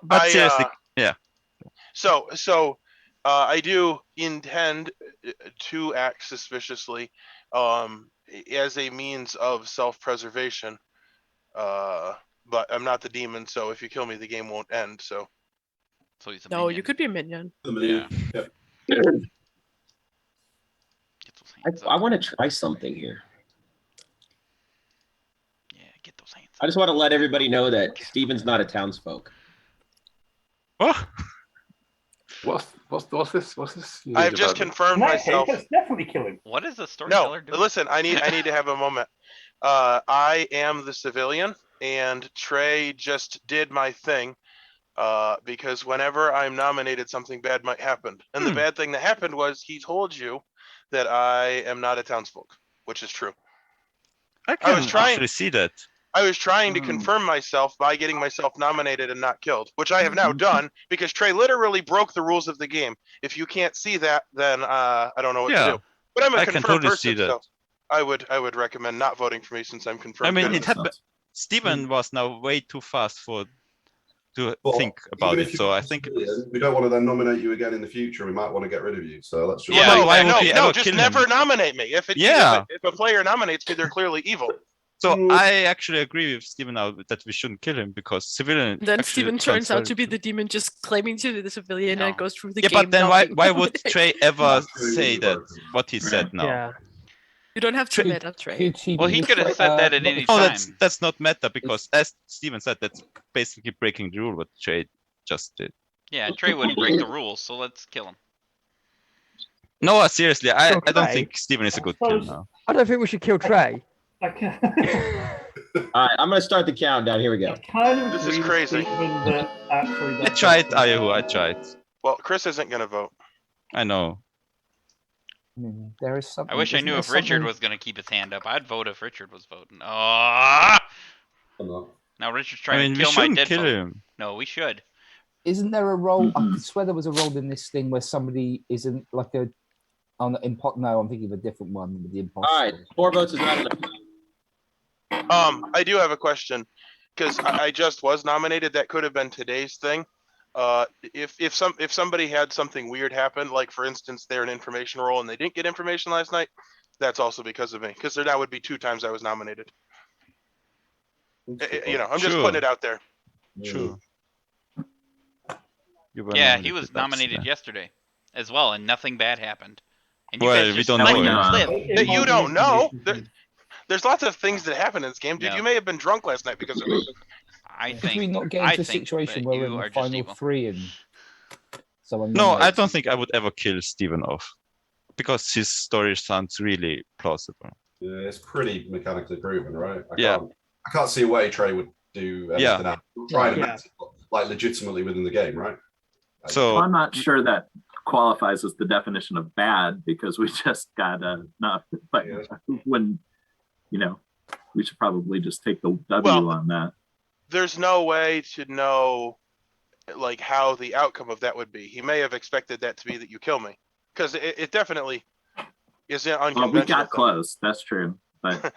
But seriously, yeah. So I do intend to act suspiciously, as a means of self-preservation. But I'm not the demon, so if you kill me, the game won't end. So he's a No, you could be a minion. Yeah. I want to try something here. I just want to let everybody know that Steven's not a townsfolk. Oh. What's this? What's this? I've just confirmed In that case, myself. let's definitely kill him. What is the storyteller No, doing? listen, I need to have a moment. I am the civilian, and Trae just did my thing. Because whenever I'm nominated, something bad might happen. And the bad thing that happened was he told you that I am not a townsfolk, which is true. I can actually see that. I was trying to confirm myself by getting myself nominated and not killed, which I have now done because Trae literally broke the rules of the game. If you can't see that, then I don't know what to do. But I'm a I can confirmed totally person, see that. so I would recommend not voting for me since I'm confirmed. I mean, good. it happened. Stephen was now way too fast to Well, think about even it. if So you're I think we don't want to then nominate you again in the future. We might want to get rid of you. So let's just. Yeah, why would we no, ever just kill never him? nominate me. If a player nominates me, they're clearly evil. So I actually agree with Stephen now that we shouldn't kill him because civilian. Then actually Steven turns out to very be the demon just claiming to be the civilian and goes through the Yeah, game. but then not why being would nominated. Trae ever say that what he said now? Yeah. You don't have to admit up, Trae. Well, he could have said that at any No, time. that's not meta because as Steven said, that's basically breaking the rule what Trae just did. Yeah, Trae wouldn't break the rules, so let's kill him. No, seriously, I don't Trae? think Steven is a good kill now. I don't think we should kill Trae. All right, I'm going to start the countdown. Here we go. This is crazy. I tried, Ayahu, I tried. Well, Chris isn't going to vote. I know. There is something. I wish I isn't knew there if Richard something- was going to keep his hand up. I'd vote if Richard was voting. Oh! Now Richard's trying to we kill my shouldn't dead kill vote. him. No, we should. Isn't there a role? I could swear there was a role in this thing where somebody isn't like a on the No, I'm thinking of a different one with the imposter. All right, 4 votes is not enough. I do have a question. because I just was nominated. That could have been today's thing. If somebody had something weird happen, like for instance, they're an information role and they didn't get information last night, that's also because of me. Because there now would be 2 times I was nominated. You know, I'm just putting it out there. True. Yeah, he was nominated yesterday as well, and nothing bad happened. And you Well, guys we just don't let know him yet. live. That you don't know. There's lots of things that happen in this game, dude. No. You may have been drunk last night because of me. Did we not get into a situation where we're in the final 3 and someone? No, I nominates don't think I would ever kill Stephen off because his story sounds really plausible. Yeah, it's pretty mechanically proven, right? Yeah. I can't see a way Trae would do anything else. Trying to Yeah. make it like legitimately within the game, right? So I'm not sure that qualifies as the definition of bad because we just got enough. But when you know, we should probably just take the W on that. There's no way to know like how the outcome of that would be. He may have expected that to be that you kill me, because it definitely is unconventional. Well, we got close. That's true. But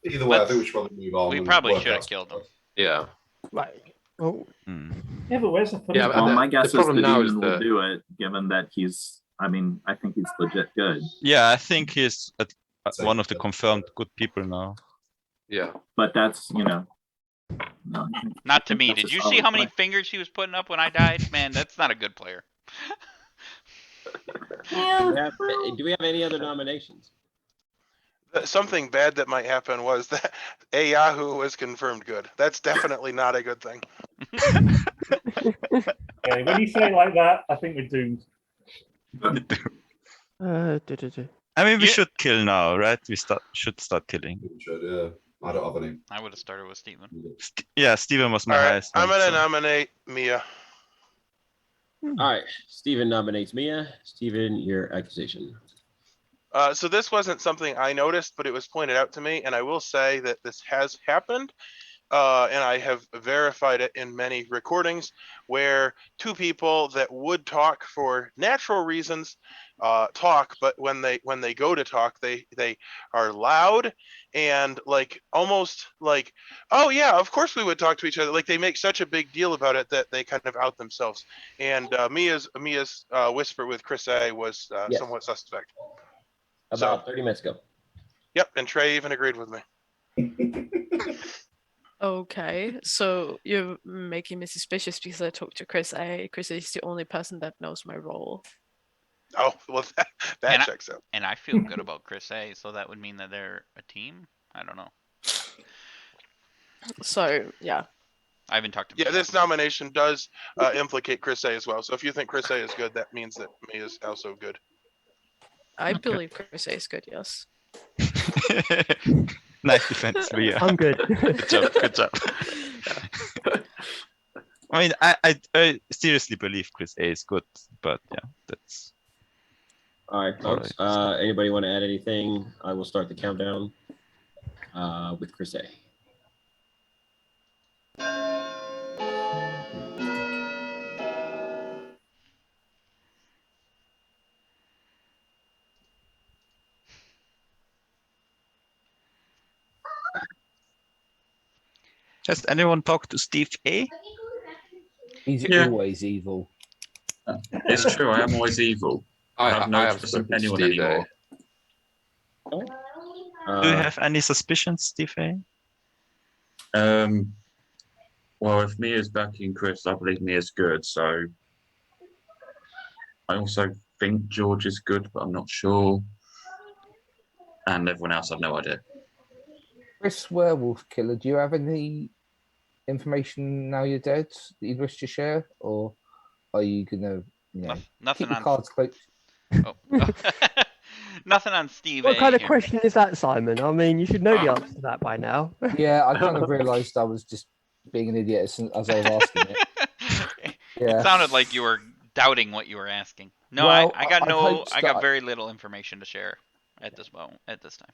either way, I think we should probably move on. We and probably work should have out killed him. Yeah. Right. Oh. Yeah, but where's the funny? Yeah, well, my guess the is problem the now is demon will that do it, given that he's. I mean, I think he's legit good. yeah, I think he's one of the confirmed good people now. Yeah. But that's no, Not to me. that's Did a you solid see how many play. fingers he was putting up when I died? Man, that's not a good player. Do we have any other nominations? Something bad that might happen was that a Yahoo was confirmed good. That's definitely not a good thing. Okay, when you say it like that, I think we're doomed. I mean, we should kill now, right? We should start killing. We should, yeah. I don't have any. I would have started with Steven. Yeah, Steven was my All right, highest. I'm one, gonna so- nominate Mia. All right, Steven nominates Mia. Steven, your accusation. So this wasn't something I noticed, but it was pointed out to me, and I will say that this has happened, and I have verified it in many recordings where 2 people that would talk for natural reasons talk, but when they go to talk, they are loud and like almost like, oh yeah, of course we would talk to each other. Like they make such a big deal about it that they kind of out themselves. And Mia's whisper with Chris A was Yes. somewhat suspect. About 30 minutes ago. Yep, and Trae even agreed with me. Okay, so you're making me suspicious because I talked to Chris A. Chris A is the only person that knows my role. Oh, well, that checks out. And I feel good about Chris A, so that would mean that they're a team? I don't know. So, yeah. I haven't talked to Yeah, this nomination does implicate Chris A as well. So if you think Chris A is good, that means that Mia is also good. I believe Chris A is good, yes. Nice defense, Mia. I'm good. Good job. Good job. I mean, I seriously believe Chris A is good, but yeah, that's. All right, folks. Anybody want to add anything? I will start the countdown with Chris A. Has anyone talked to Steve A? He's Yeah. always evil. It's true. I am always evil. I have no I have trust in spoken to anyone Steve A. anymore. Do you have any suspicions, Steve A? Well, if Mia's backing Chris, I believe Mia's good. So I also think George is good, but I'm not sure. And everyone else, I've no idea. Chris Werewolf Killer, do you have any information now you're dead that you'd wish to share? Or are you going to, Nothing keep the on cards close? Oh. Nothing on Steve What A kind of here. question is that, Simon? I mean, you should know the answer to that by now. Yeah, I kind of realised I was just being an idiot as I was asking it. Yeah. It sounded like you were doubting what you were asking. No, Well, I got I've no, hoped I got that- very little information to share at this moment, at this time.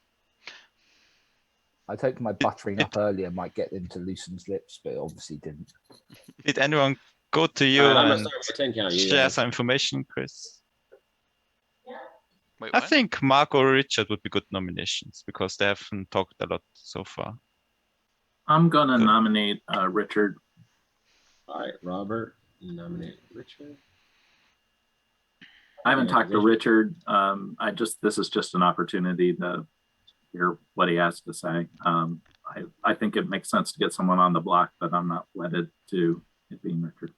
I'd hoped my buttering up earlier might get them to loosen his lips, but it obviously didn't. Did anyone go to you All right, I'm gonna and start with the 10 count. You share guys. some information, Chris? Wait, I what? think Mark or Richard would be good nominations because they haven't talked a lot so far. I'm gonna nominate Richard. All right, Robert, nominate Richard. I haven't talked to Richard. This is just an opportunity to hear what he has to say. I think it makes sense to get someone on the block, but I'm not wedded to it being Richard.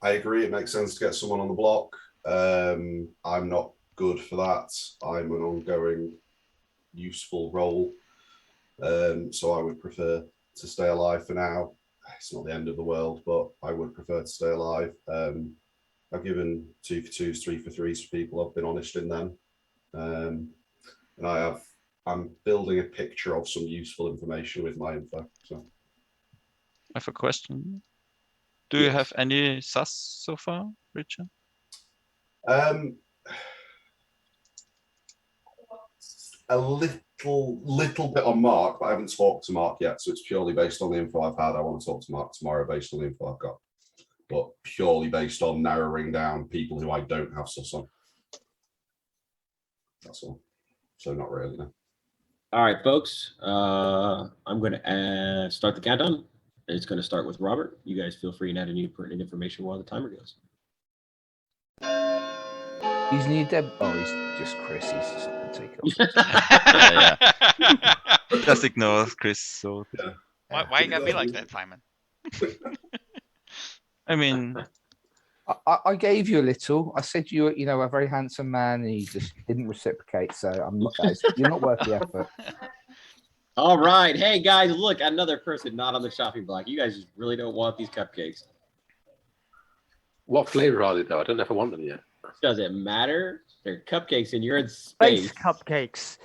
I agree. It makes sense to get someone on the block. I'm not good for that. I'm an ongoing, useful role. So I would prefer to stay alive for now. It's not the end of the world, but I would prefer to stay alive. I've given 2 for 2s, 3 for 3s for people. I've been honest in them. And I'm building a picture of some useful information with my info. So I have a question. Do you have any sus so far, Richard? A little bit on Mark, but I haven't talked to Mark yet, so it's purely based on the info I've had. I want to talk to Mark tomorrow based on the info I've got, but purely based on narrowing down people who I don't have sus on. That's all. So not really, no. All right, folks. I'm going to start the countdown. It's going to start with Robert. You guys feel free to add any pertinent information while the timer goes. He's new Deb. Oh, he's just Chris. He's just going to take off. Yeah. Just ignore Chris. So Why you gotta be like that, Simon? I mean, I gave you a little. I said you know, a very handsome man, and you just didn't reciprocate. So I'm not. You're not worth the effort. All right. Hey, guys, look, another person not on the shopping block. You guys just really don't want these cupcakes. What flavor are they, though? I don't know if I want them yet. Doesn't matter. They're cupcakes and you're in space. Space cupcakes.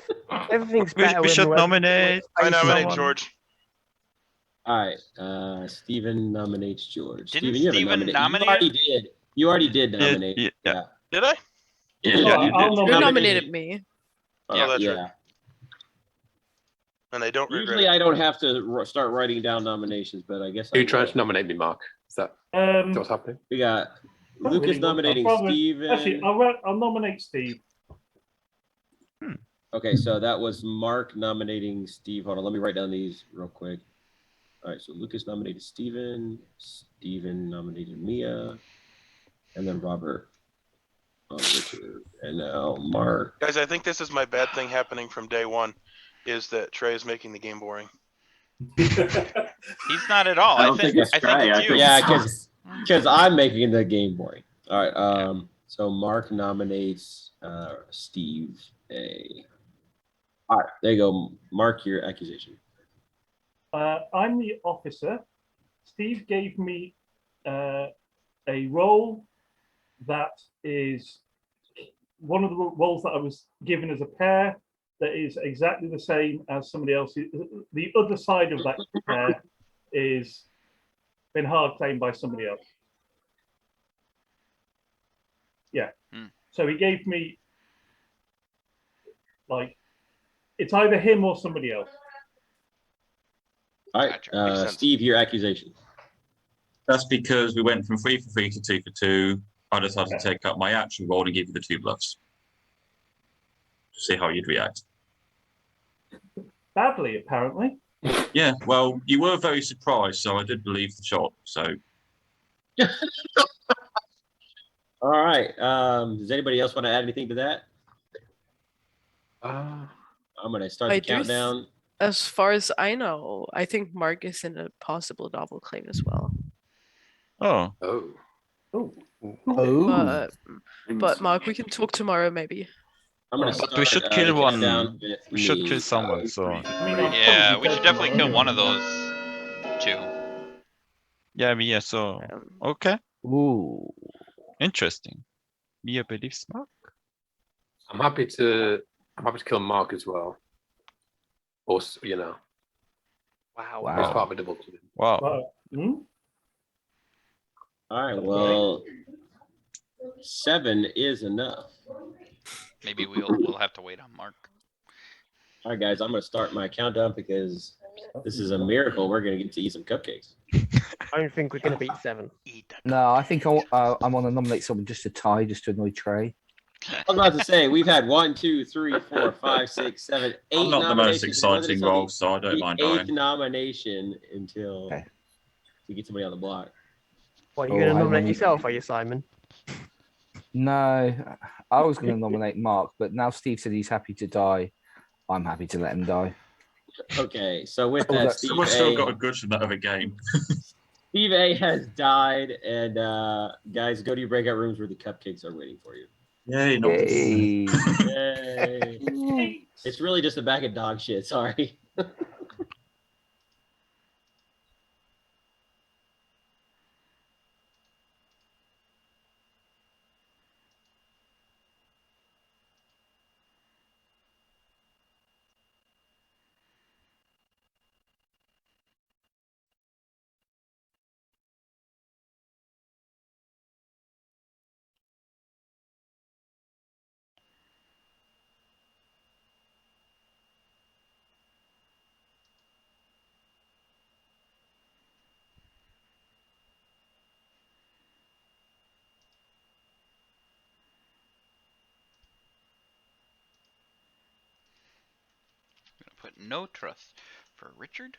Everything's we better. should when nominate. I nominate someone. George. All right. Steven nominates George. Didn't Steven, Steven nominate? You already did nominate. Yeah. Did I? I'll You nominated me. Oh, that's right. yeah. And I don't regret Usually it. I don't have to start writing down nominations, but I guess Are I you trying will. to nominate me, Mark? Is that what's happening? We got Not Lucas really, nominating I'll probably- Steven. Actually, I'll nominate Steve. Okay, so that was Mark nominating Steve. Hold on, let me write down these real quick. All right, so Lucas nominated Steven. Steven nominated Mia. And then Robert. Richard. And now Mark. Guys, I think this is my bad thing happening from day one, is that Trae is making the game boring. He's not at all. I don't think it's Trae. I you. think Yeah, it's- because I'm making the game boring. All right. So Mark nominates Steve A. All right, there you go. Mark, your accusation. I'm the officer. Steve gave me a role that is one of the roles that I was given as a pair that is exactly the same as somebody else. The other side of that pair is been hard claimed by somebody else. Yeah. So he gave me, like, it's either him or somebody else. All right, Steve, your accusation. That's because we went from 3 for 3 to 2 for 2. I decided to take up my actual role and give you the 2 bluffs. To see how you'd react. Badly, apparently. Yeah, well, you were very surprised, so I did believe the shot. So. All right. Does anybody else want to add anything to that? I'm going to start the countdown. As far as I know, I think Mark is in a possible double claim as well. Oh. But Mark, we can talk tomorrow maybe. But we should kill one. We should kill someone. So. Yeah, we should definitely kill one of those 2. Yeah. So okay. Ooh. Interesting. Mia believes Mark. I'm happy to kill Mark as well. Or Wow. As part of a double kill. Wow. All right. Well, 7 is enough. Maybe we'll have to wait on Mark. All right, guys. I'm going to start my countdown because this is a miracle. We're going to get to eat some cupcakes. I don't think we're going to beat 7. No, I think I want to nominate someone just to tie, just to annoy Trae. I was about to say we've had 1, 2, 3, 4, 5, 6, 7, 8 I'm not the most nominations. And whether exciting it's on role, so I don't the mind 8th dying. nomination until you get somebody on the block. What, you're going to I nominate want- yourself, are you, Simon? No, I was going to nominate Mark, but now Steve said he's happy to die. I'm happy to let him die. Okay, so with Oh, that, that's- Steve Someone's still A, got a good from that other game. Steve A has died, and guys, go to your breakout rooms where the cupcakes are waiting for you. Yay, no. Yay. Yay. It's really just a bag of dog shit. Sorry. Put no trust for Richard.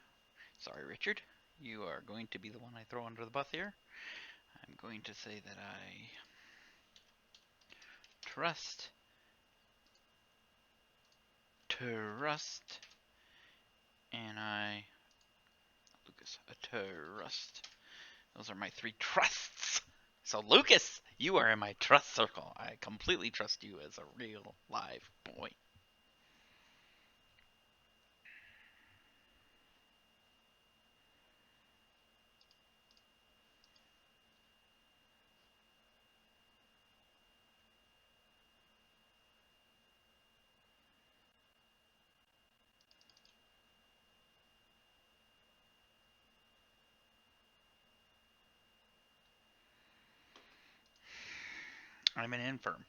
Sorry, Richard. You are going to be the one I throw under the bus here. I'm going to say that I trust, and Lucas, trust. Those are my 3 trusts. So Lucas, you are in my trust circle. I completely trust you as a real live boy. I'm an infirm.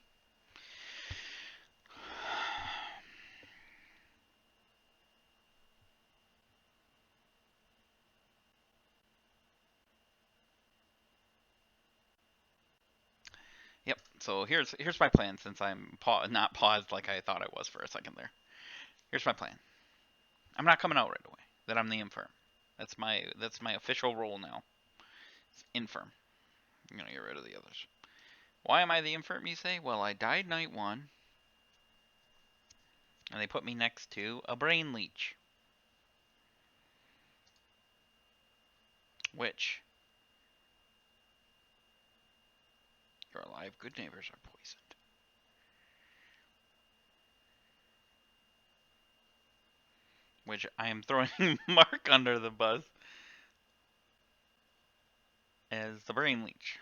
Yep. So here's my plan. Since I'm not paused like I thought I was for a second there. Here's my plan. I'm not coming out right away. That I'm the infirm. That's my official role now. It's infirm. I'm gonna get rid of the others. Why am I the infirm, you say? Well, I died night 1. And they put me next to a brain leech. Which your alive good neighbors are poisoned. Which I am throwing Mark under the bus as the brain leech.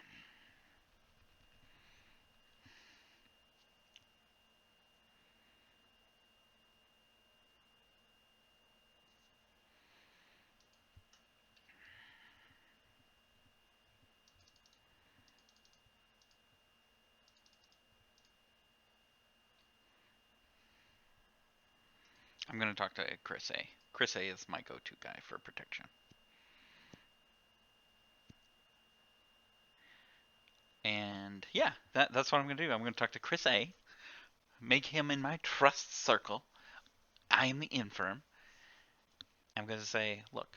I'm going to talk to Chris A. Chris A is my go-to guy for protection. And yeah, that's what I'm going to do. I'm going to talk to Chris A. Make him in my trust circle. I am the infirm. I'm going to say, look,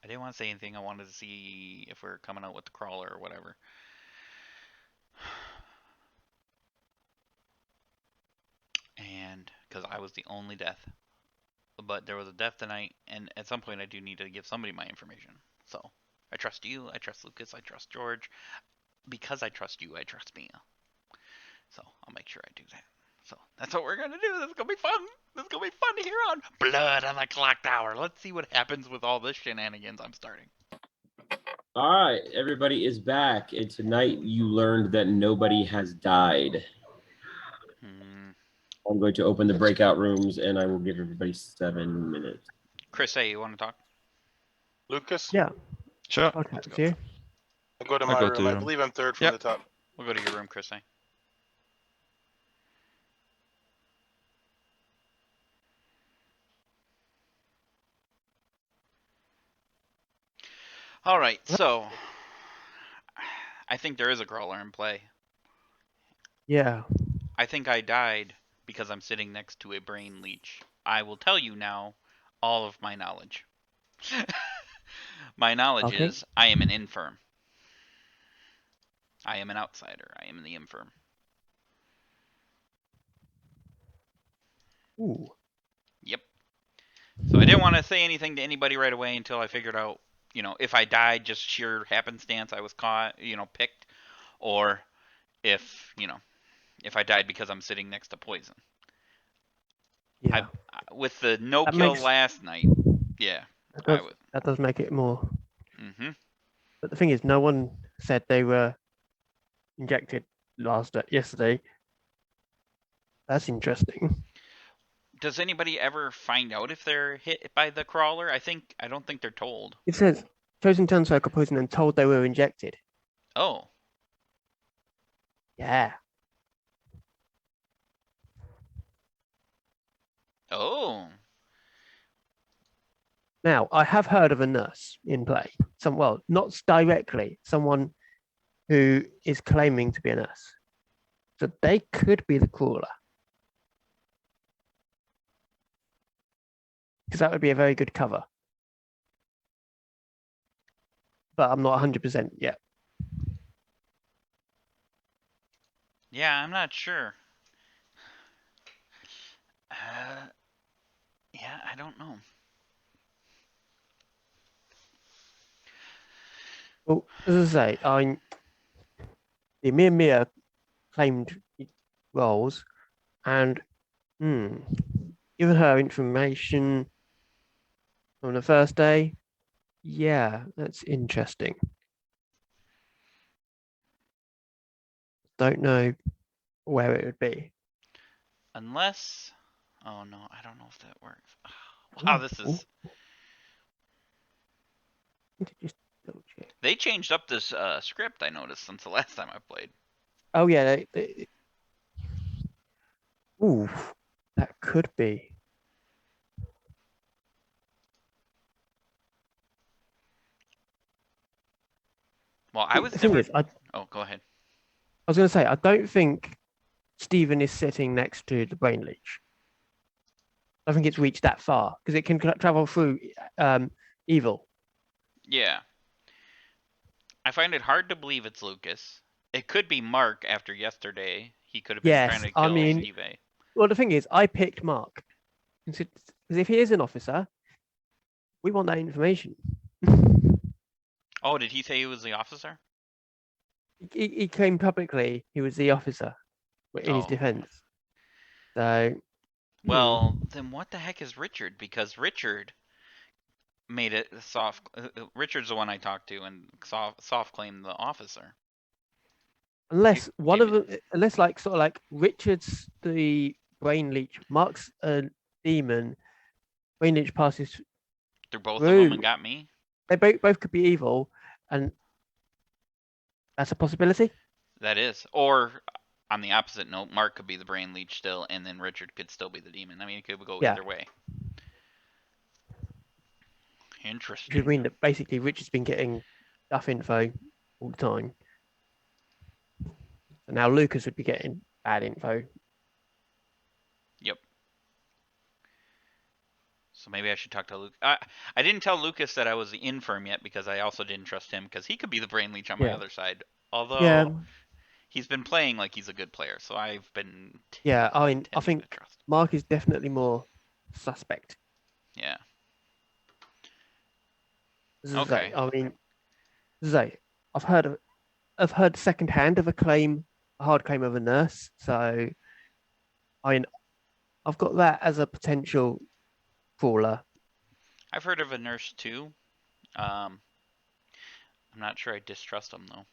I didn't want to say anything. I wanted to see if we're coming out with the crawler or whatever. And because I was the only death. But there was a death tonight, and at some point I do need to give somebody my information. So I trust you, I trust Lucas, I trust George. Because I trust you, I trust Mia. So I'll make sure I do that. So that's what we're gonna do. This is gonna be fun. This is gonna be fun here on Blood on the Clocktower. Let's see what happens with all this shenanigans I'm starting. All right, everybody is back, and tonight you learned that nobody has died. I'm going to open the breakout rooms, and I will give everybody 7 minutes. Chris A, you want to talk? Lucas? Yeah. Sure. Okay, with you. I'll go to I'll my go room. to your I room. believe I'm third from Yep. the top. We'll go to your room, Chris A. All right, so I think there is a crawler in play. Yeah. I think I died because I'm sitting next to a brain leech. I will tell you now all of my knowledge. My knowledge Okay. is I am an infirm. I am an outsider. I am the infirm. Ooh. Yep. So I didn't want to say anything to anybody right away until I figured out, if I died just sheer happenstance I was caught, picked, or if I died because I'm sitting next to poison. Yeah. With the no That kill makes- last night, yeah, That does make it more. Mm-hmm. But the thing is, no one said they were injected yesterday. That's interesting. Does anybody ever find out if they're hit by the crawler? I don't think they're told. It says chosen turncircle poison and told they were injected. Oh. Yeah. Oh. Now, I have heard of a nurse in play. Not directly, someone who is claiming to be a nurse. So they could be the crawler. Because that would be a very good cover. But I'm not 100% yet. Yeah, I'm not sure. Yeah, I don't know. Well, as I say, me and Mia claimed roles, and given her information on the first day, yeah, that's interesting. Don't know where it would be. Unless, oh no, I don't know if that works. Wow, this is. Just double check. They changed up this script, I noticed, since the last time I played. Oh yeah, ooh, that could be. Well, I was The thing never. is, Oh, go ahead. I was going to say, I don't think Stephen is sitting next to the brain leech. I think it's reached that far because it can travel through evil. Yeah. I find it hard to believe it's Lucas. It could be Mark after yesterday. He could have been trying to kill Steve A. Well, the thing is, I picked Mark because if he is an officer, we want that information. Oh, did he say he was the officer? He claimed publicly he was the officer in his defense. So. Well, then what the heck is Richard? Because Richard made it soft. Richard's the one I talked to, and soft claimed the officer. Unless one of them, like Richard's the brain leech, Mark's a demon. Brain leech passes through both of them and got me. They both could be evil, and that's a possibility. That is, or on the opposite note, Mark could be the brain leech still, and then Richard could still be the demon. I mean, it could go either way. Interesting. Which would mean that basically Richard's been getting stuff info all the time. So now Lucas would be getting bad info. Yep. So maybe I should talk to Luke. I didn't tell Lucas that I was the infirm yet because I also didn't trust him because he could be the brain leech on my other side. Although he's been playing like he's a good player, so I've been. I think Mark is definitely more suspect. Yeah. Okay. I've heard secondhand of a hard claim of a nurse. So, I've got that as a potential crawler. I've heard of a nurse too. I'm not sure I distrust them though.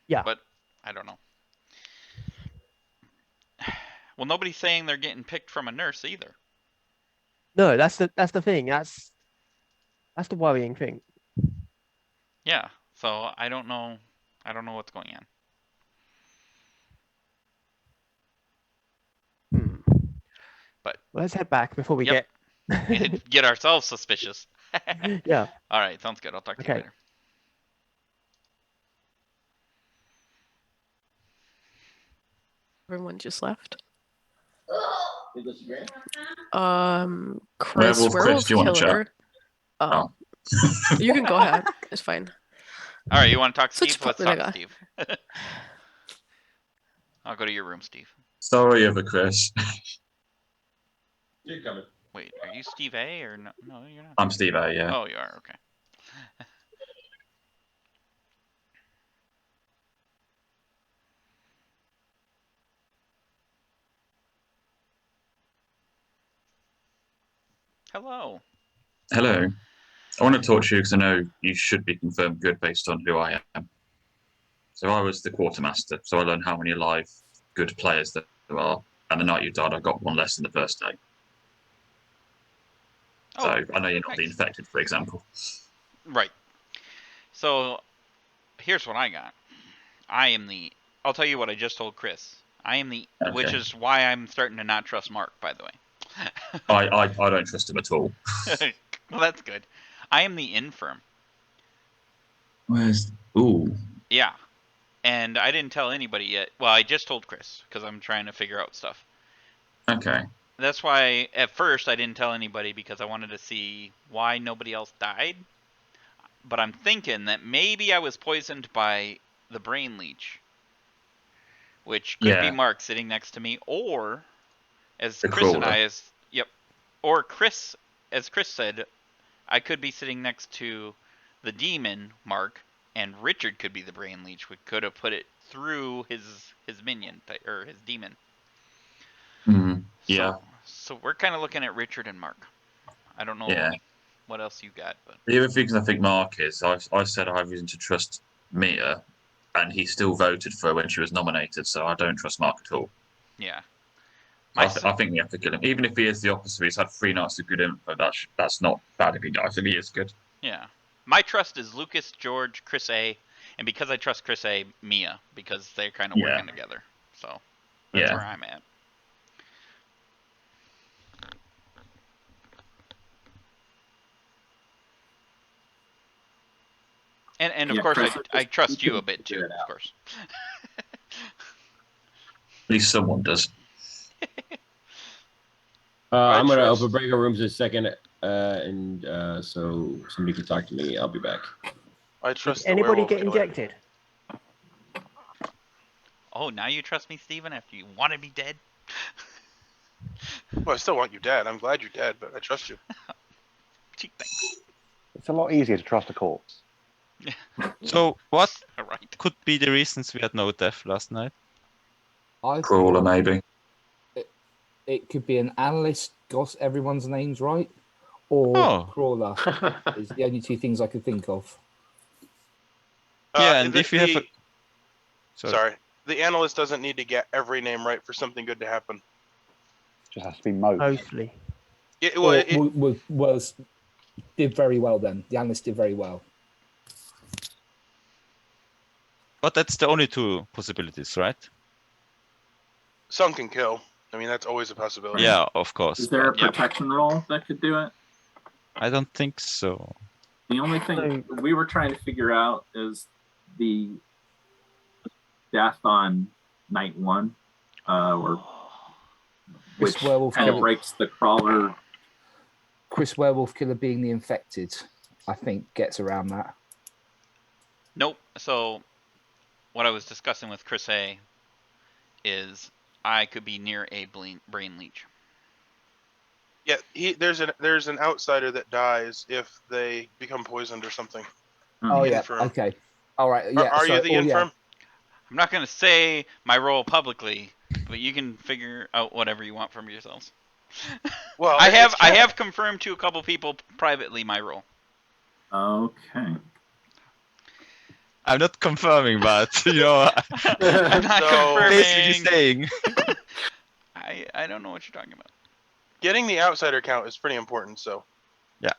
Yeah. But I don't know. Well, nobody's saying they're getting picked from a nurse either. No, that's the thing. That's the worrying thing. Yeah. So I don't know. I don't know what's going on. But let's head back before we get ourselves suspicious. Yeah. All right. Sounds good. I'll talk to you later. Everyone just left. Chris, Werewolf Chris, do you want to Killer. Oh. You can go ahead. It's fine. All right, you want to talk, Such Steve? Let's popular talk, guy. Steve. I'll go to your room, Steve. Sorry, over Chris. You're coming. Wait, are you Steve A or no? No, you're not. I'm Steve A, yeah. Oh, you are. Okay. Hello. Hello. I want to talk to you because I know you should be confirmed good based on who I am. So I was the quartermaster, so I learned how many live good players there are. And the night you died, I got one less than the first day. So I know you're not the infected, for example. Right. So here's what I got. I am the. I'll tell you what I just told Chris. I am the, which Okay. is why I'm starting to not trust Mark, by the way. I don't trust him at all. Well, that's good. I am the infirm. Where's... Ooh. Yeah. And I didn't tell anybody yet. Well, I just told Chris, because I'm trying to figure out stuff. Okay. That's why, at first, I didn't tell anybody, because I wanted to see why nobody else died. But I'm thinking that maybe I was poisoned by the brain leech. Which could be Mark sitting next to me, or, as The Chris and crawler. I, or Chris, as Chris said, I could be sitting next to the demon, Mark, and Richard could be the brain leech. We could have put it through his minion, or his demon. Yeah. So we're kind of looking at Richard and Mark. I don't know what else you got, but The other thing I think Mark is, I said I have reason to trust Mia, and he still voted for her when she was nominated, so I don't trust Mark at all. yeah. I think we have to kill him. Even if he is the opposite, he's had 3 nights of good info, that's not bad if he dies. If he is good. Yeah. My trust is Lucas, George, Chris A, and because I trust Chris A, Mia, because they're kind of working together. So that's where I'm at. And of course, I trust you a bit too, of course. At least someone does. I'm going to open breakout rooms in a second, and so somebody can talk to me. I'll be back. I trust anybody get injected? Oh, now you trust me, Steven, after you want to be dead? Well, I still want you dead. I'm glad you're dead, but I trust you. Gee, thanks. It's a lot easier to trust a corpse. So what right. could be the reasons we had no death last night? Crawler, maybe. It could be an analyst got everyone's names right, or Crawler is the only 2 things I could think of. Yeah, and if you have a... Sorry. The analyst doesn't need to get every name right for something good to happen. Just has to be most. Mostly. Did very well then. The analyst did very well. But that's the only 2 possibilities, right? Some can kill. I mean, that's always a possibility. Yeah, of course. Is there a protection roll that could do it? I don't think so. The only thing we were trying to figure out is the death on night 1, or which kind of breaks the crawler. Chris Werewolf Killer being the infected, I think, gets around that. Nope. So what I was discussing with Chris A is I could be near a brain leech. Yeah, there's an outsider that dies if they become poisoned or something. Oh yeah. Infirm. Okay. All right. Yeah. Are you the infirm? I'm not going to say my role publicly, but you can figure out whatever you want from yourselves. Well, I have confirmed to a couple people privately my role. Okay. I'm not confirming, but I'm not confirming. Basically saying. I don't know what you're talking about. Getting the outsider count is pretty important. So. Yeah.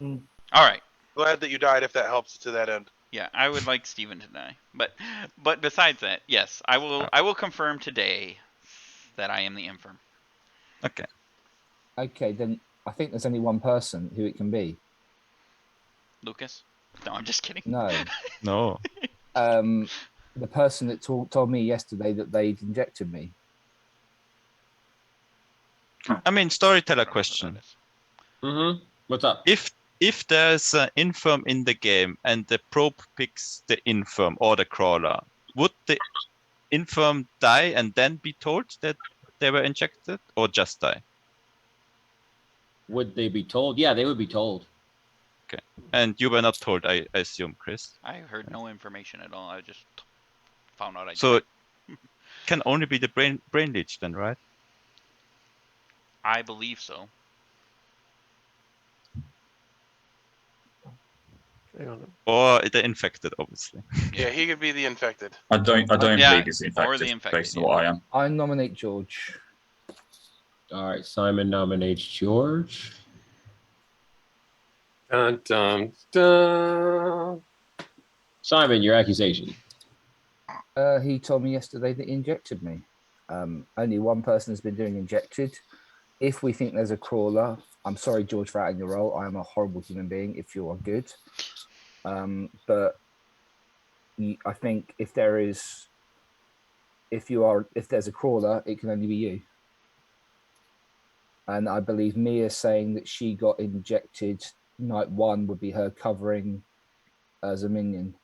All right. Glad that you died if that helps to that end. Yeah, I would like Steven to die, but besides that, yes, I will confirm today that I am the infirm. Okay. Okay, then I think there's only one person who it can be. Lucas? No, I'm just kidding. No. No. The person that told me yesterday that they'd injected me. I mean, storyteller question. Mm-hmm. What's up? If there's an infirm in the game and the probe picks the infirm or the crawler, would the infirm die and then be told that they were injected, or just die? Would they be told? Yeah, they would be told. Okay. And you were not told, I assume, Chris. I heard no information at all. I just found out I So did. it can only be the brain leech then, right? I believe so. Or the infected, obviously. Yeah, he could be the infected. I don't Yeah, believe he's or the infected, infected, based on what I am. I nominate George. All right, Simon nominates George. Dun, dun, dun. Simon, your accusation. He told me yesterday that he injected me. Only one person has been doing injected. If we think there's a crawler, I'm sorry, George, for adding your role. I am a horrible human being if you are good. But I think if there's a crawler, it can only be you. And I believe Mia saying that she got injected night one would be her covering as a minion,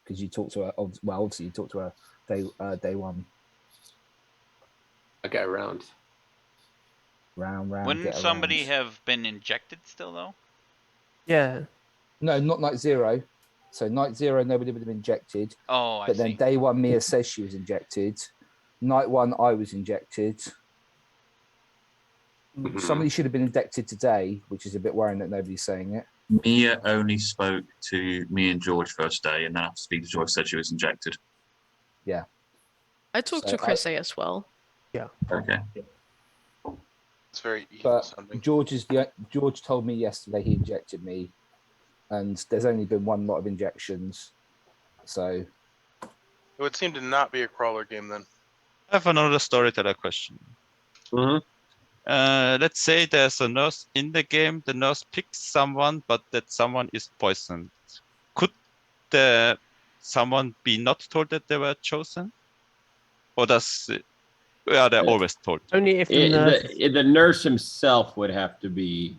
because you talked to her. Well, obviously you talked to her day one. I get around. Round. Wouldn't somebody have been injected still, though? Yeah. No, not night zero. So night zero, nobody would have been injected. Oh, But then day one, Mia says she was injected. Night one, I was injected. Somebody should have been injected today, which is a bit worrying that nobody's saying it. Mia only spoke to me and George first day, and then after speaking to George, said she was injected. Yeah. I talked to Chris A as well. Yeah. Okay. It's very evil But sounding. George told me yesterday he injected me, and there's only been one lot of injections. So It would seem to not be a crawler game then. I have another storyteller question. Mm-hmm. Let's say there's a nurse in the game. The nurse picks someone, but that someone is poisoned. Could someone be not told that they were chosen, or are they always told? Only if the nurse himself would have to be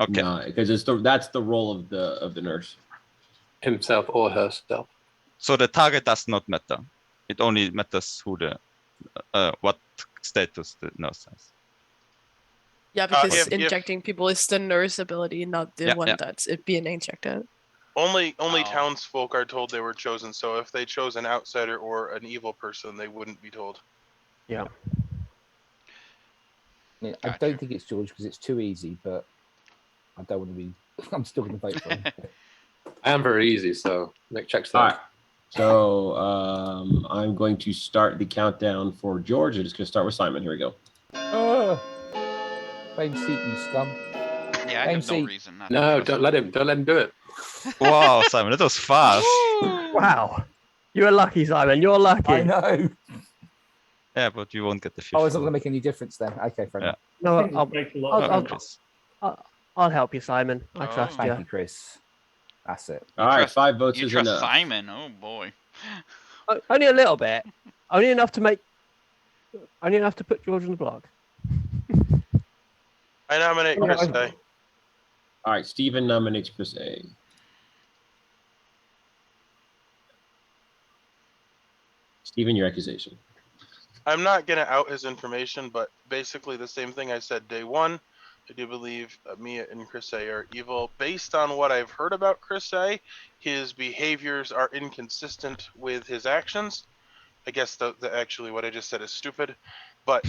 okay, because that's the role of the nurse, himself or herself. So the target does not matter. It only matters who what status the nurse has. Yeah, because if- injecting people is the nurse ability, not the one that's it being injected. Only townsfolk are told they were chosen. So if they chose an outsider or an evil person, they wouldn't be told. Yeah. I don't think it's George because it's too easy, but I don't want to be. I'm still going to vote for him. I am very easy, so make checks there. All right. So I'm going to start the countdown for George. I'm just going to start with Simon. Here we go. Same seat, you scum. Yeah, I have no reason not No, to don't let him do it. Wow, Simon, that was fast. Wow. You're lucky, Simon. You're lucky. I know. Yeah, but you won't get the fish. Oh, it's not going to make any difference then. Okay, fair enough. No, I'll help you, Simon. I trust you. Thank you, Chris. That's it. All right, 5 votes You is trust enough. Simon? Oh boy. Only a little bit. Only enough to put George on the block. I nominate Chris A. All right, Stephen nominates Chris A. Stephen, your accusation. I'm not going to out his information, but basically the same thing I said day one. I do believe Mia and Chris A are evil. Based on what I've heard about Chris A, his behaviors are inconsistent with his actions. I guess actually what I just said is stupid, but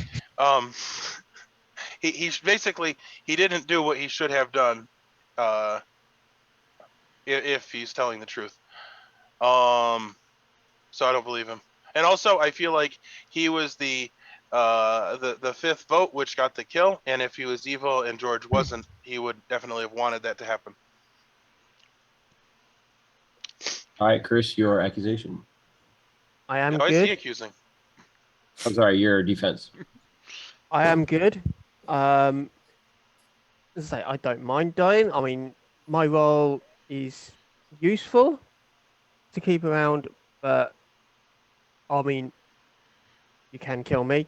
he basically he didn't do what he should have done. If he's telling the truth, so I don't believe him. And also, I feel like he was the fifth vote, which got the kill. And if he was evil and George wasn't, he would definitely have wanted that to happen. All right, Chris, your accusation. I am Why good. is he accusing? I'm sorry, your defense. I am good. As I say, I don't mind dying. I mean, my role is useful to keep around, but I mean, you can kill me.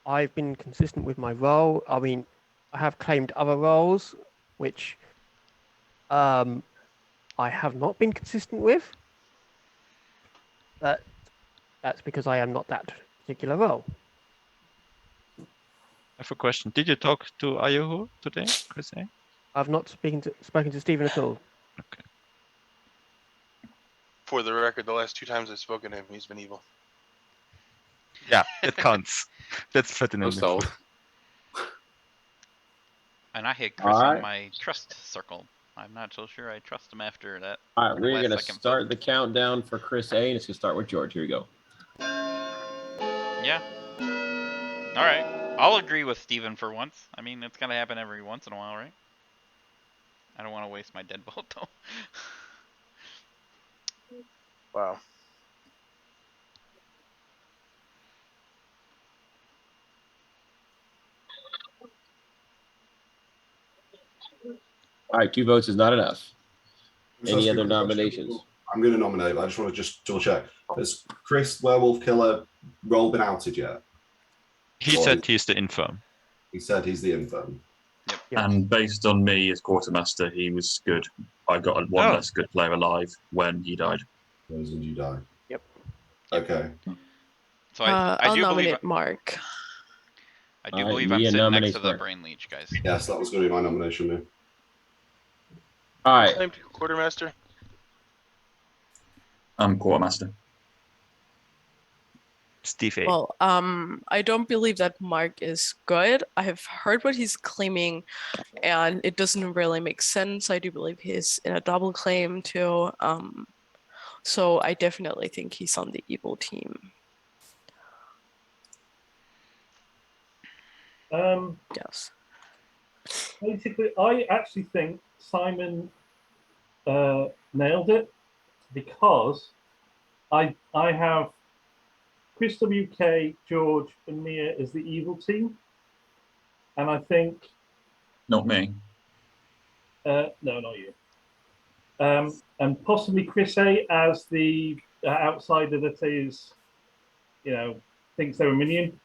I've been consistent with my role. I mean, I have claimed other roles, which I have not been consistent with. But that's because I am not that particular role. I have a question. Did you talk to Ayahu today, Chris? I've not spoken to Stephen at all. Okay. For the record, the last 2 times I've spoken to him, he's been evil. Yeah, it counts. That's I'm pertinent. sold. And I hit Chris on Alright. my trust circle. I'm not so sure I trust him after that. All right, we're last going to second start vote. the countdown for Chris A, and it's going to start with George. Here we go. Yeah. All right. I'll agree with Steven for once. I mean, it's going to happen every once in a while, right? I don't want to waste my dead vote, though. Wow. All right, 2 votes is not enough. Just Any ask other a quick question. nominations? I'm going to nominate, but I just want to just double check. Has Chris Werewolf Killer role been outed yet? He said he's the infirm. He said he's the infirm. Yep. And based on me as quartermaster, he was good. I got one less good player alive when he died. When you die. Yep. Okay. So I I'll do nominate believe Mark. I do All right, believe I'm Mia sitting next nominates to the Mark. brain leech, guys. Yes, that was going to be my nomination now. All right. Claim to quartermaster. I'm quartermaster. Steve A. Well, I don't believe that Mark is good. I have heard what he's claiming, and it doesn't really make sense. I do believe he's in a double claim too. So I definitely think he's on the evil team. Yes. Basically, I actually think Simon nailed it because I have Chris WK, George, and Mia as the evil team, and I think Not me. no, not you, and possibly Chris A as the outsider that is, thinks they're a minion.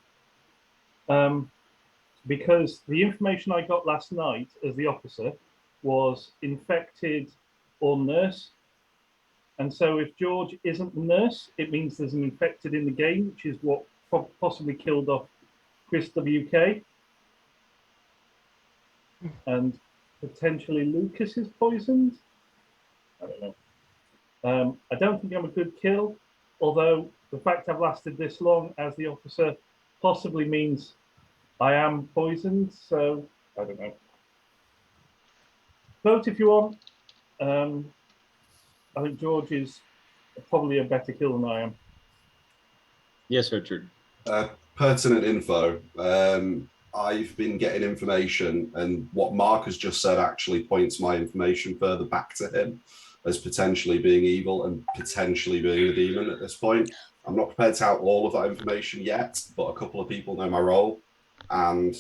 Because the information I got last night as the officer was infected or nurse. And so if George isn't the nurse, it means there's an infected in the game, which is what possibly killed off Chris WK. And potentially Lucas is poisoned. I don't know. I don't think I'm a good kill, although the fact I've lasted this long as the officer possibly means I am poisoned, so I don't know. Vote if you want. I think George is probably a better kill than I am. Yes, Richard. Pertinent info. I've been getting information, and what Mark has just said actually points my information further back to him as potentially being evil and potentially being a demon at this point. I'm not prepared to out all of that information yet, but a couple of people know my role, and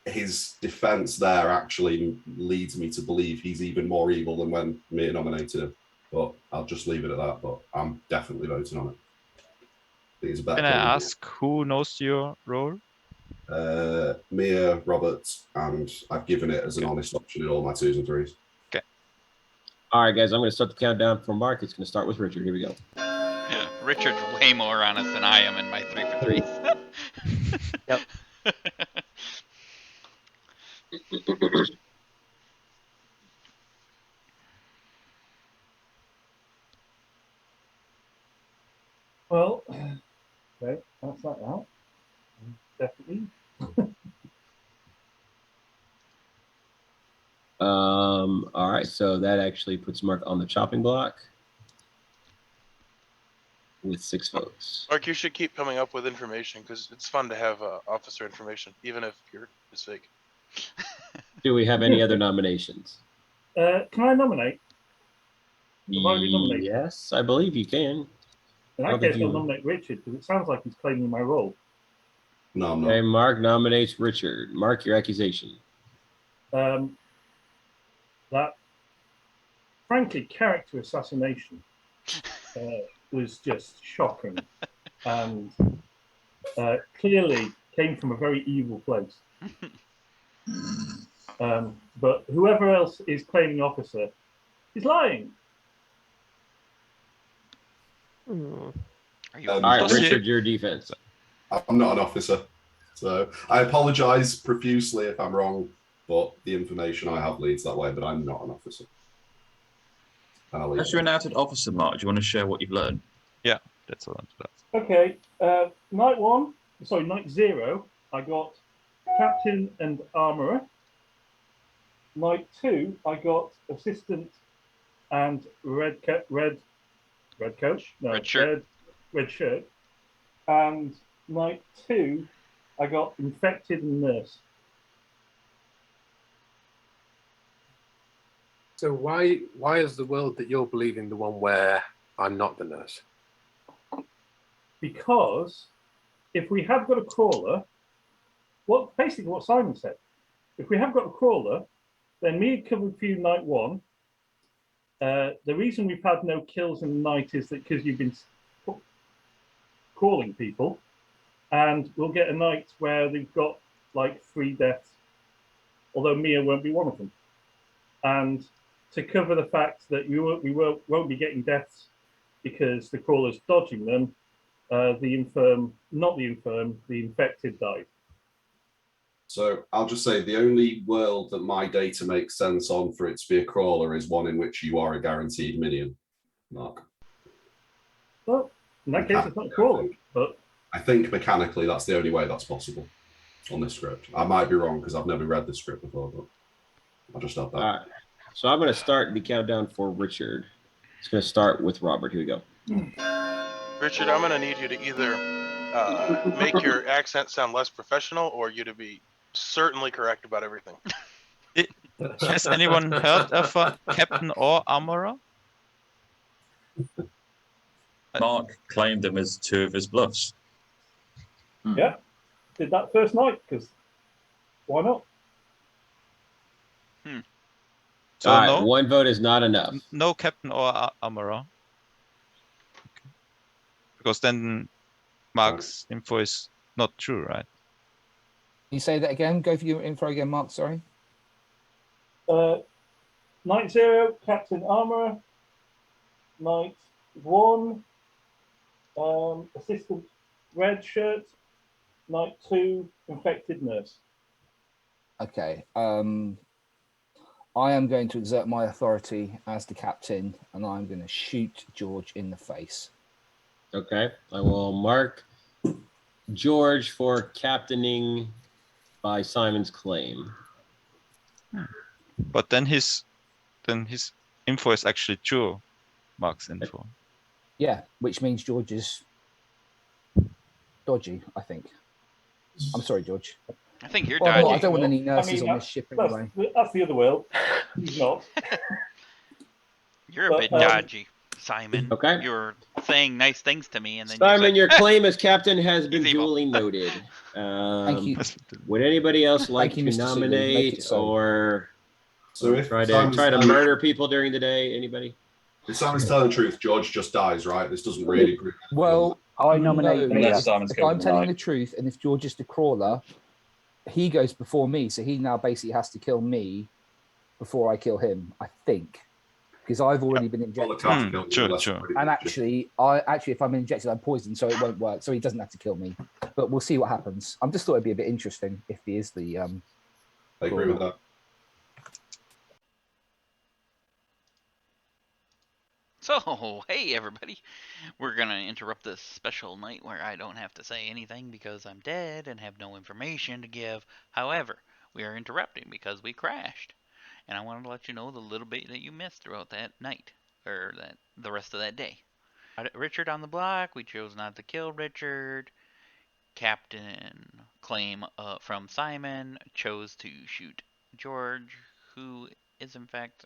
his defense there actually leads me to believe he's even more evil than when Mia nominated him. But I'll just leave it at that, but I'm definitely voting on it. He's a better Can I candidate. ask who knows your role? Mia, Robert, and I've given it as an honest option in all my 2s and 3s. Okay. All right, guys, I'm going to start the countdown for Mark. It's going to start with Richard. Here we go. Richard's way more honest than I am in my 3 for 3s. Yep. Well, okay, that's that out. Definitely. All right, so that actually puts Mark on the chopping block with 6 votes. Mark, you should keep coming up with information because it's fun to have officer information, even if you're fake. Do we have any other nominations? Can I nominate? Have I been nominated? Yes, I believe you can. In I don't that case, think I'll you- nominate Richard because it sounds like he's claiming my role. No, I'm not. Okay, Mark nominates Richard. Mark, your accusation. That, frankly, character assassination was just shocking. And clearly came from a very evil place. But whoever else is claiming officer is lying. Are you? All right, Richard, your defense. I'm not an officer, so I apologize profusely if I'm wrong, but the information I have leads that way, but I'm not an officer. As you're an outed officer, Mark, do you want to share what you've learned? Yeah, that's all. Okay, night 0, I got captain and armorer. Night 2, I got assistant and red shirt. Red shirt. And night 2, I got infected and nurse. So why is the world that you're believing the one where I'm not the nurse? Because if we have got a crawler, basically what Simon said, if we have got a crawler, then me covered for you night 1. The reason we've had no kills in the night is that because you've been crawling people, and we'll get a night where they've got like 3 deaths, although Mia won't be one of them. And to cover the fact that we won't be getting deaths because the crawler's dodging them, the infected died. So I'll just say the only world that my data makes sense on for it to be a crawler is one in which you are a guaranteed minion, Mark. Well, in that case, it's not a crawler, but I think mechanically that's the only way that's possible on this script. I might be wrong because I've never read this script before, but I'll just add that. All right. So I'm going to start the countdown for Richard. It's going to start with Robert. Here we go. Richard, I'm going to need you to either make your accent sound less professional or you to be certainly correct about everything. Has anyone heard of a captain or armorer? Mark claimed them as 2 of his bluffs. yeah, did that first night because why not? So All right, no, 1 vote is not enough. no captain or armorer. Okay. Because then Mark's info is not true, right? Can you say that again? Go for your info again, Mark. Sorry. Night 0, captain armorer. Night 1, assistant red shirt. Night 2, infected nurse. Okay. I am going to exert my authority as the captain, and I'm going to shoot George in the face. Okay. I will mark George for captaining by Simon's claim. But then his info is actually true, Mark's info. Yeah, which means George is dodgy, I think. I'm sorry, George. I think you're Well, dodgy. I don't want any nurses on this ship anyway. That's the other world. He's not. You're a bit dodgy, Simon. Okay. You're saying nice things to me, and then Simon, you your claim as captain has been He's evil. duly noted. Thank you. Would anybody else like Thank you, to Mr. Seeley. Make nominate it so. or So if try Simon's to telling- murder people during the day? Anybody? If Simon's telling the truth, George just dies, right? This doesn't really prove. Well, I nominate no, Mia. if I'm telling the truth, and if George is the crawler, he goes before me, so he now basically has to kill me before I kill him, I think, because I've already been injected. True. And actually, if I'm injected, I'm poisoned, so it won't work. So he doesn't have to kill me. But we'll see what happens. I just thought it'd be a bit interesting if he is the. I agree with that. So, hey everybody, we're going to interrupt this special night where I don't have to say anything because I'm dead and have no information to give. However, we are interrupting because we crashed. And I wanted to let you know the little bit that you missed throughout that night, or the rest of that day. Richard on the block, we chose not to kill Richard. Captain claim from Simon chose to shoot George, who is in fact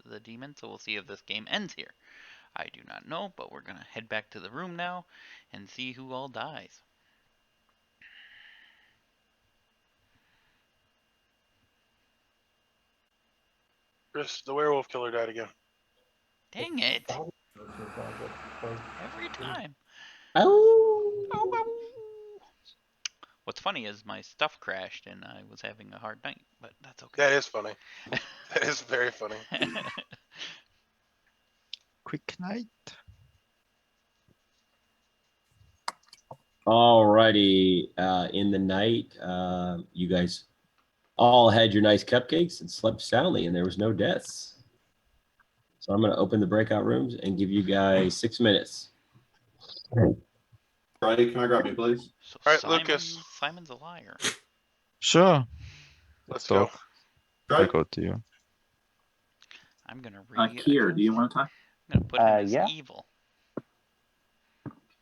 the demon, so we'll see if this game ends here. I do not know, but we're going to head back to the room now and see who all dies. Chris, the werewolf killer died again. Dang it. Every time. Oh. What's funny is my stuff crashed and I was having a hard night, but that's okay. That is funny. That is very funny. Quick night. Alrighty. In the night, you guys all had your nice cupcakes and slept soundly, and there was no deaths. So I'm going to open the breakout rooms and give you guys 6 minutes. Trae, can I grab you, please? So All right, Lucas. Simon's a liar. Sure. Let's go. I go to you. I'm gonna read. Kier, do you want to talk? I'm gonna put him as yeah. evil.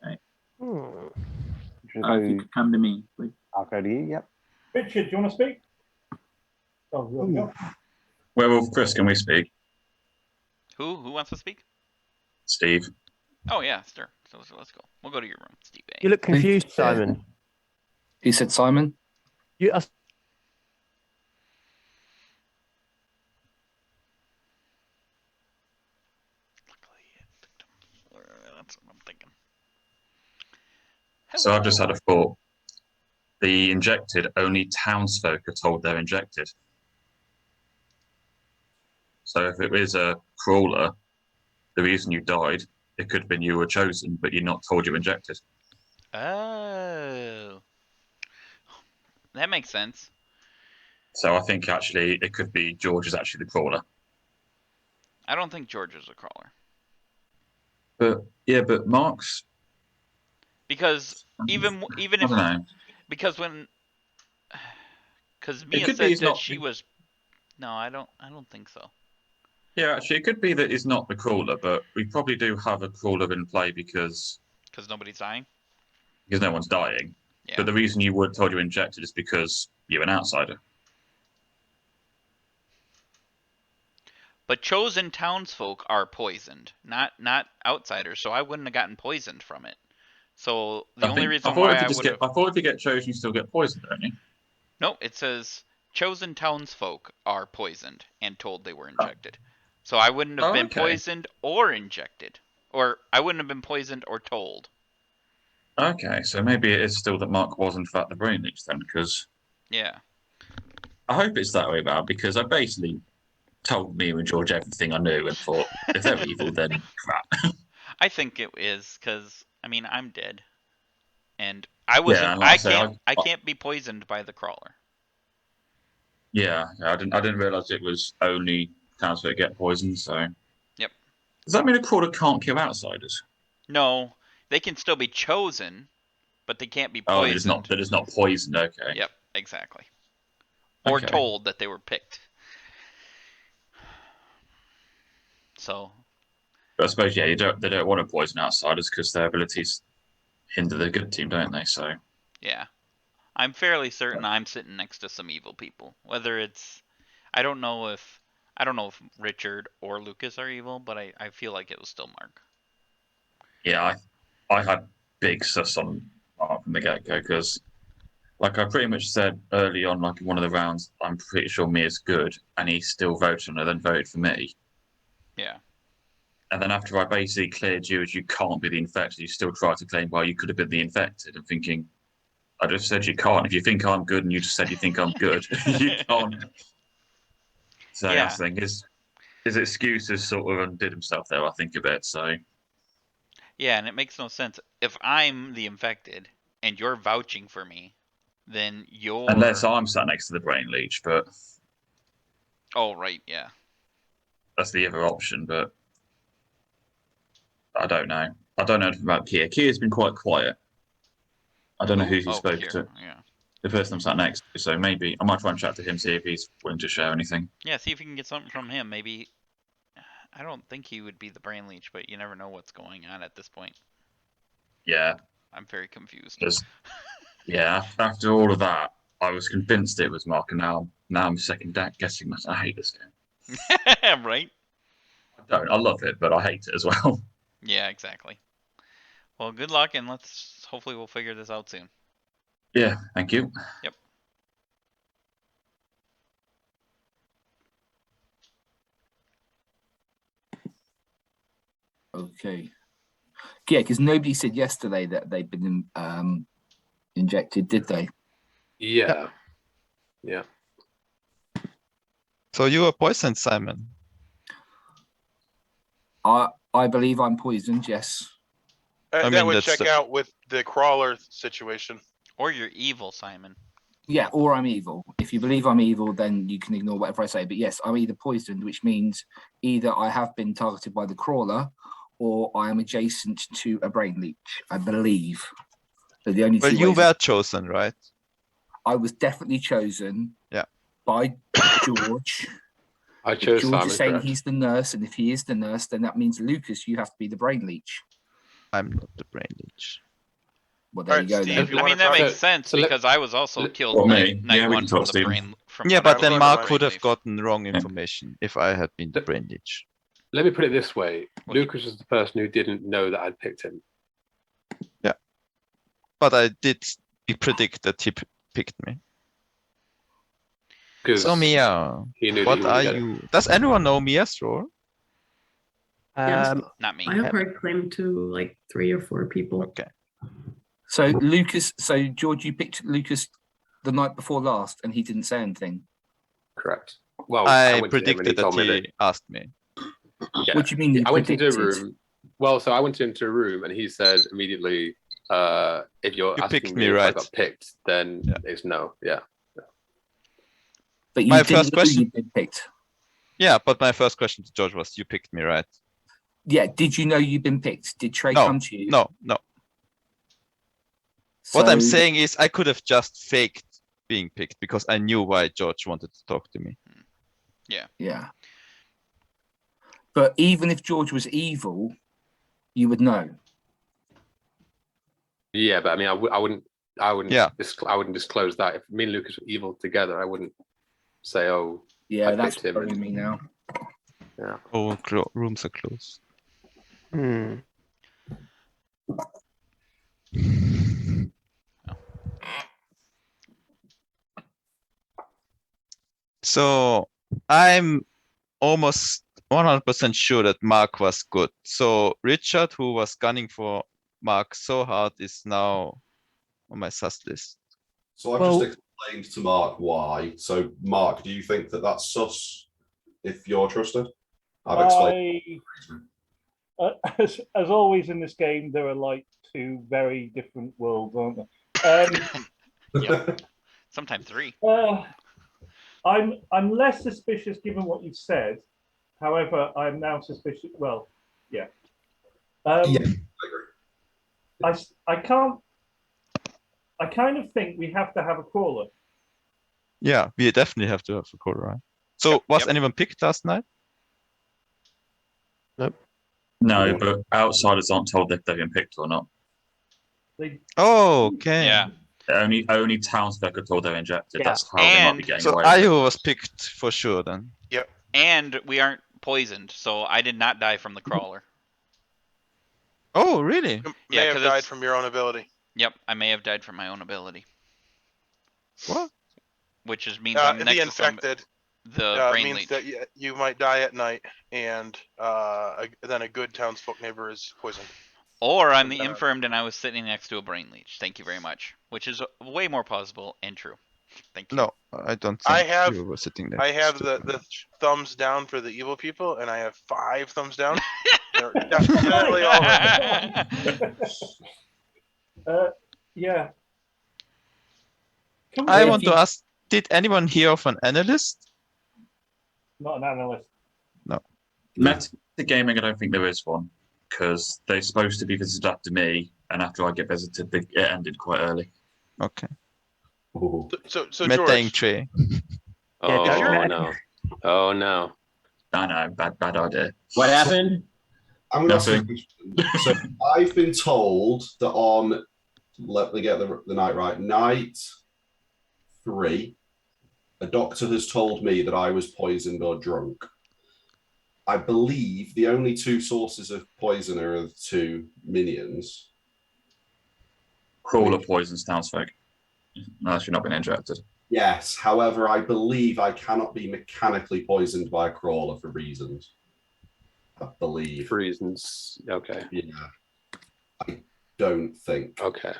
Okay. Should If you could come to me, please. I'll go to you. Yep. Richard, do you want to speak? Oh, there we go. Werewolf Chris, can we speak? Who wants to speak? Steve. Oh yeah, sure. So let's go. We'll go to your room, Steve A. You look confused, Simon. He said Simon. You. That's what I'm thinking. So I've just had a thought. The injected, only townsfolk are told they're injected. So if it is a crawler, the reason you died, it could have been you were chosen, but you're not told you're injected. Oh, that makes sense. So I think actually it could be George is actually the crawler. I don't think George is a crawler. But yeah, but Mark's. Because even I if don't know. because when Mia could be said he's that not- she was. No, I don't think so. Yeah, actually, it could be that he's not the crawler, but we probably do have a crawler in play because nobody's dying. no one's dying. Yeah. But the reason you were told you're injected is because you're an outsider. But chosen townsfolk are poisoned, not outsiders. So I wouldn't have gotten poisoned from it. So the only reason why I would have. I thought if you get chosen, you still get poisoned, don't you? No, it says chosen townsfolk are poisoned and told they were injected. So I wouldn't have been poisoned or injected, or I wouldn't have been poisoned or told. Okay, so maybe it is still that Mark was in fact the brain leech then, because Yeah. I hope it's that way about because I basically told me and George everything I knew and thought if they're evil, then crap. I think it is because I mean I'm dead, and I wasn't. and like I can't be poisoned by the crawler. Yeah, I didn't realize it was only townsfolk get poisoned. So. Yep. Does that mean a crawler can't kill outsiders? No, they can still be chosen, but they can't be Oh, poisoned. they're just not poisoned. Okay. Yep, exactly. Or Okay. told that they were picked. So. But I suppose they don't want to poison outsiders because their abilities hinder the good team, don't they? So. Yeah, I'm fairly certain I'm sitting next to some evil people. Whether it's, I don't know if Richard or Lucas are evil, but I feel like it was still Mark. Yeah, I had big sus on Mark from the get-go because, like I pretty much said early on, like in one of the rounds, I'm pretty sure Mia's good, and he still voted on her, then voted for me. Yeah. And then after I basically cleared you as you can't be the infected, you still try to claim, well, you could have been the infected. I'm thinking, I just said you can't. If you think I'm good and you just said you think I'm good, you can't. So Yeah. I think his excuses sort of undid himself there, I think, a bit. So. Yeah, and it makes no sense. If I'm the infected and you're vouching for me, then you're... Unless I'm sat next to the brain leech, but... Oh, right, yeah. That's the other option, but... I don't know. I don't know anything about Kier. Kier's been quite quiet. I don't know who he spoke Kier, to. Yeah. The person I'm sat next to, so maybe I might try and chat to him, see if he's willing to share anything. Yeah, see if you can get something from him. Maybe... I don't think he would be the brain leech, but you never know what's going on at this point. Yeah. I'm very confused. Yeah, after all of that, I was convinced it was Mark, and now I'm second guessing that. I hate this game. Right? I love it, but I hate it as well. Yeah, exactly. Well, good luck, and hopefully we'll figure this out soon. Yeah, thank you. Yep. Okay. Yeah, because nobody said yesterday that they'd been injected, did they? Yeah. Yeah. So you were poisoned, Simon. I believe I'm poisoned. Yes. I That mean, would that's check the- out with the crawler situation. Or you're evil, Simon. Yeah, or I'm evil. If you believe I'm evil, then you can ignore whatever I say. But yes, I'm either poisoned, which means either I have been targeted by the crawler, or I am adjacent to a brain leech. I believe. They're the only Well, two you ways. were chosen, right? I was definitely chosen. Yeah. By George. I If chose George Simon. is saying Correct. he's the nurse, and if he is the nurse, then that means Lucas, you have to be the brain leech. I'm not the brain leech. Well, there you go. Steve, Then. you I wanna mean, that talk- makes sense so let- because I was also killed Or night, me. night Yeah, we one can from talk, the Stephen. brain. From Yeah, what but I then was Mark brain would have leaf. gotten wrong information if I had been the Th- brain leech. Let me put it this way: Well, Lucas was the person who didn't know that I'd picked him. But I did predict that he picked me. Because So Mia, he knew that what he are wouldn't get it. you? Does anyone know Mia's role? Yes. Not me. I have heard claim to like 3 or 4 people. Okay. So Lucas, so George, you picked Lucas the night before last, and he didn't say anything. Correct. Well, I went to him and predicted that told me he asked me. Yeah. What do you mean? You I went into a predicted? room. Well, so I went into a room and he said immediately, if you're You asking picked me me, if I right? got picked, then Yeah. it's no. Yeah. But you My didn't first know question- you'd been picked. Yeah, but my first question to George was, "You picked me, right?" Yeah. Did you know you'd been picked? Did Trae No, come to you? No. What I'm So- saying is, I could have just faked being picked because I knew why George wanted to talk to me. Yeah. But even if George was evil, you would know. Yeah, but I mean, I wouldn't. Yeah. I wouldn't disclose that. If me and Lucas were evil together, I wouldn't say, "Oh, Yeah, I that's picked him." worrying me now. Yeah. Oh, rooms are closed. Hmm. So I'm almost 100% sure that Mark was good. So Richard, who was gunning for Mark so hard, is now on my sus list. So I've Well- just explained to Mark why. So Mark, do you think that that's sus if you're trusted? I've explained. As always in this game, there are like 2 very different worlds, aren't there? Yep. Sometimes 3. I'm less suspicious given what you've said. However, I'm now suspicious. Well, yeah. Yeah, I agree. I can't. I kind of think we have to have a crawler. Yeah, we definitely have to have a call, right? So was Yep. anyone picked last night? No, but outsiders aren't told if they've been picked or not. They, Oh, okay. Yeah. Only townsfolk are told they're injected. Yeah. That's how they might be And- getting So away with it. Ayo was picked for sure then. And we aren't poisoned, so I did not die from the crawler. Oh, really? You Yeah, may have 'cause died it's- from your own ability. Yep, I may have died from my own ability, What? which is means I'm The next to some, infected the brain means leech. that you might die at night, and then a good townsfolk neighbor is poisoned. Or I'm the Something like that. infirmed and I was sitting next to a brain leech. Thank you very much. Which is way more plausible and true. Thank you. No, I don't I think have- you were sitting there. I have the thumbs down for the evil people, and I have 5 thumbs down. They're definitely all right. yeah. Can we I get- want to ask, did anyone hear of an analyst? Not an analyst. Metagaming, I don't think there is one because they're supposed to be visited after me, and after I get visited, it ended quite early. Okay. Ooh. So Metaing George, Trae. Oh sure. no! Oh no! I know, bad idea. What happened? I'm going to ask you a Nothing. question. So I've been told that on, let me get the night right, night 3, a doctor has told me that I was poisoned or drunk. I believe the only 2 sources of poison are the 2 minions. Crawler poisons townsfolk. Unless you've not been injected. Yes, however, I believe I cannot be mechanically poisoned by a crawler for reasons. I believe. For reasons. Okay. Yeah. I don't think. Okay.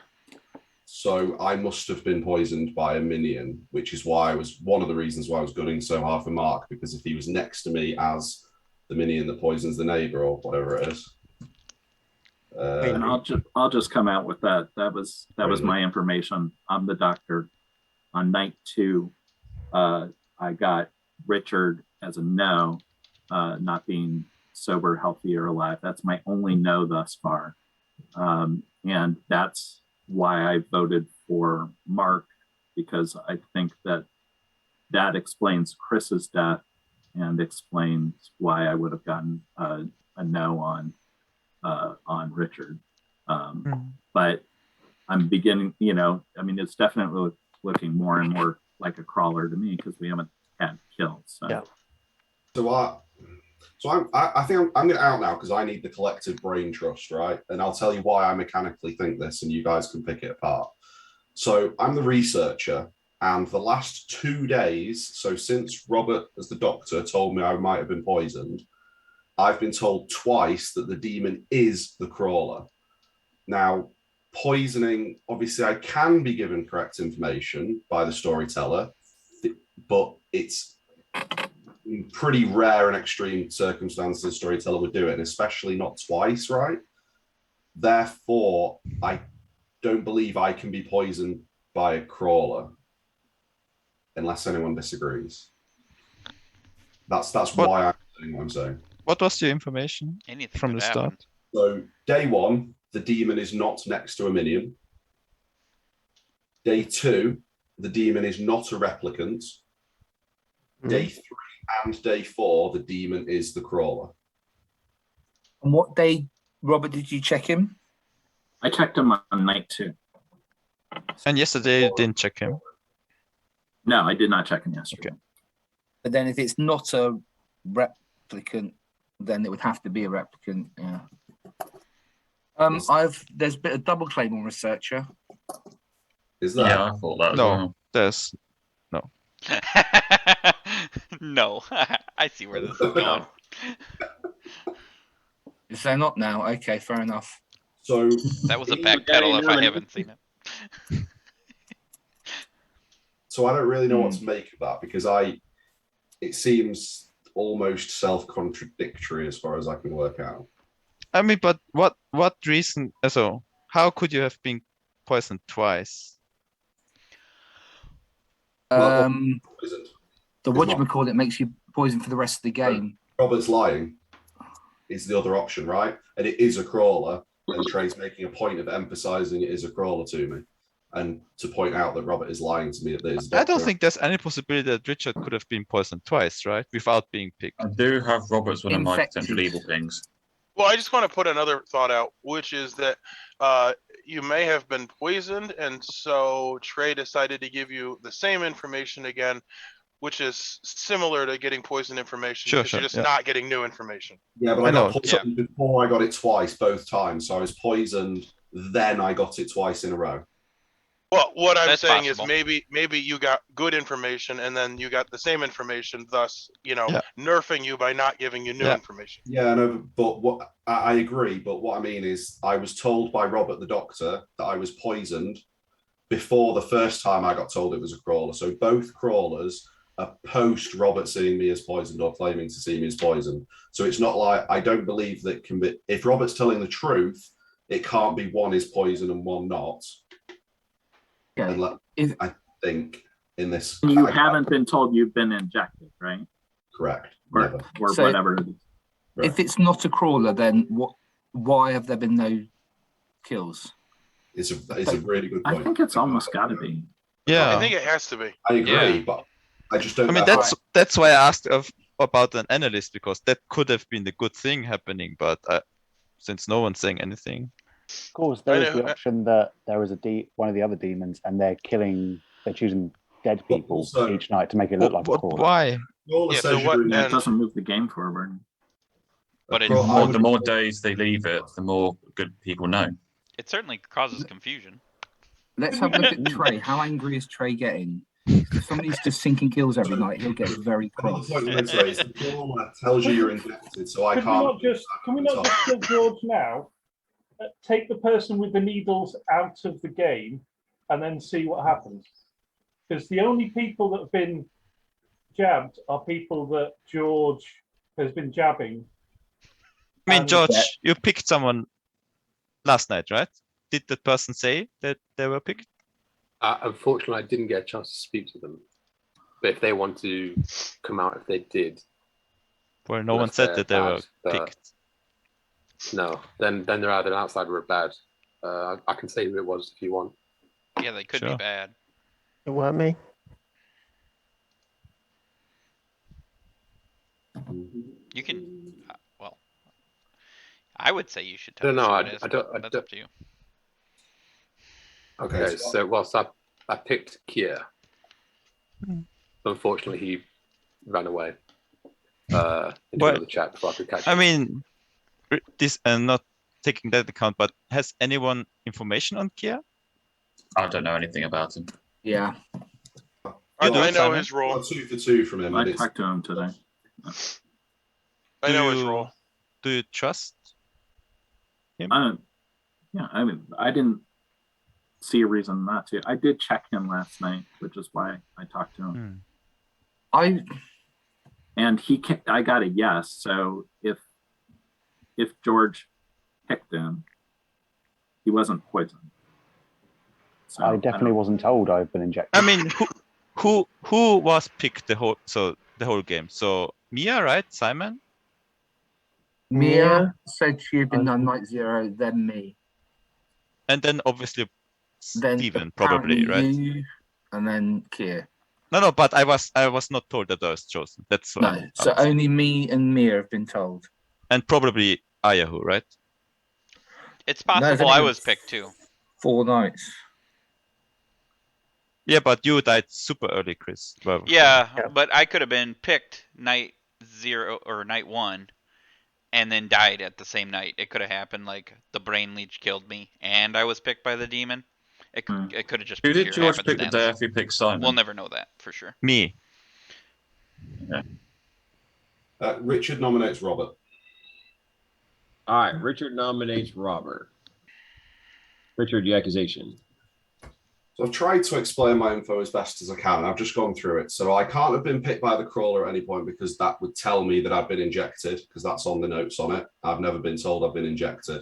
So I must have been poisoned by a minion, which is why I was one of the reasons why I was gunning so hard for Mark, because if he was next to me as the minion that poisons the neighbor or whatever it is. And I'll just come out with that. That was my information. I'm the doctor. On night 2, I got Richard as a no, not being sober, healthy, or alive. That's my only no thus far. And that's why I voted for Mark, because I think that explains Chris's death and explains why I would have gotten a no on Richard. But I'm beginning, I mean, it's definitely looking more and more like a crawler to me because we haven't had kills. So. Yeah. So I think I'm going to out now because I need the collective brain trust, right? And I'll tell you why I mechanically think this, and you guys can pick it apart. So I'm the researcher, and the last 2 days, so since Robert, as the doctor, told me I might have been poisoned, I've been told twice that the demon is the crawler. Now, poisoning, obviously, I can be given correct information by the storyteller, but it's in pretty rare and extreme circumstances the storyteller would do it, and especially not twice, right? Therefore, I don't believe I can be poisoned by a crawler, unless anyone disagrees. That's why I'm saying what I'm saying. What was your information from the start? So day 1, the demon is not next to a minion. Day 2, the demon is not a replicant. Day 3 and day 4, the demon is the crawler. And what day, Robert, did you check him? I checked him on night 2. And yesterday you didn't check him? No, I did not check him yesterday. Okay. But then if it's not a replicant, then it would have to be a replicant, yeah. There's a bit of double claim on researcher. Is that? Yeah, I thought that. No, there's no. No, I see where this is going. Is there not now? Okay, fair enough. So that was a backpedal if I haven't seen it. So I don't really know what to make of that, because it seems almost self-contradictory as far as I can work out. I mean, but what reason? So how could you have been poisoned twice? The whatchamacallit makes you poison for the rest of the game. Robert's lying is the other option, right? And it is a crawler, and Trae's making a point of emphasizing it is a crawler to me, and to point out that Robert is lying to me that there's. I don't think there's any possibility that Richard could have been poisoned twice, right? Without being picked. I do have Robert's one of my potential evil things. Well, I just want to put another thought out, which is that you may have been poisoned, and so Trae decided to give you the same information again, which is similar to getting poison information. Sure, You're just not getting new information. Yeah, but I got poisoned before I got it twice, both times. So I was poisoned, then I got it twice in a row. Well, what I'm That's saying possible. is maybe you got good information and then you got the same information, thus, nerfing you by not giving you new information. Yeah, no, but what I agree. But what I mean is, I was told by Robert the doctor that I was poisoned before the first time I got told it was a crawler. So both crawlers are post Robert seeing me as poisoned or claiming to see me as poisoned. So it's not like, I don't believe that can be. If Robert's telling the truth, it can't be one is poison and one not. Okay. I think in this, you haven't been told you've been injected, right? Correct. Or So whatever it is. If it's not a crawler, then why have there been no kills? It's a really good point. I think it's almost got to be. Yeah, I think it has to be. I agree, but I just don't. I mean, that's why I asked about an analyst, because that could have been the good thing happening, but since no one's saying anything. Of course, there is the option that there is one of the other demons, and they're choosing dead people each night to make it look like a crawler. Why? That doesn't move the game forward. But the more days they leave it, the more good people know. It certainly causes confusion. Let's have a look at Trae. How angry is Trae getting? If somebody's just sinking kills every night, he'll get very cross. The crawler tells you you're infected, so I Can can't. we not just kill George now? Take the person with the needles out of the game, and then see what happens. Because the only people that have been jabbed are people that George has been jabbing. I mean, And- George, you picked someone last night, right? Did the person say that they were picked? Unfortunately, I didn't get a chance to speak to them. But if they want to come out, if they did. Well, no one said that they were picked. No, then they're either an outsider or bad. I can say who it was if you want. Yeah, they could be bad. It weren't me. You can, well, I would say you should tell No, us who I it is, don't. but that's up to you. Okay, so whilst I picked Kier, unfortunately he ran away into another chat before I could catch him. I mean, this and not taking that account, but has anyone information on Kier? I don't know anything about him. Yeah. I know his role. 2 for 2 from him. I talked to him today. I know his role. Do you trust him? Yeah, I mean, I didn't see a reason not to. I did check him last night, which is why I talked to him. And I got a yes. So if George picked him, he wasn't poisoned. So I definitely wasn't told I've been injected. I mean, who was picked the whole game? So Mia, right? Simon? Mia said she had been on night 0, then me. And then obviously Then Steven, probably, right? You, and then Kier. No, but I was not told that I was chosen. That's No, so only me and Mia have been told. And probably Ayahu, right? It's possible I was picked too. 4 nights. Yeah, but you died super early, Chris. Well, Yeah, but I could have been picked night 0 or night 1 and then died at the same night. It could have happened like the brain leech killed me and I was picked by the demon. It could have just been Who did pure George pick the happenstance. day after you picked Simon? We'll never know that for sure. Me. Yeah. Richard nominates Robert. All right, Richard nominates Robert. Richard, your accusation. So I've tried to explain my info as best as I can. I've just gone through it. So I can't have been picked by the crawler at any point because that would tell me that I've been injected because that's on the notes on it. I've never been told I've been injected.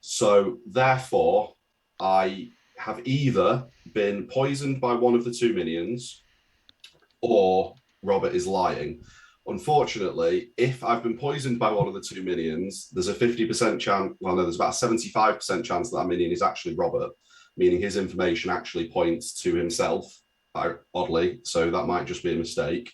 So therefore, I have either been poisoned by one of the 2 minions or Robert is lying. Unfortunately, if I've been poisoned by one of the 2 minions, there's a 50% chance, well, no, there's about a 75% chance that minion is actually Robert, meaning his information actually points to himself, oddly, so that might just be a mistake.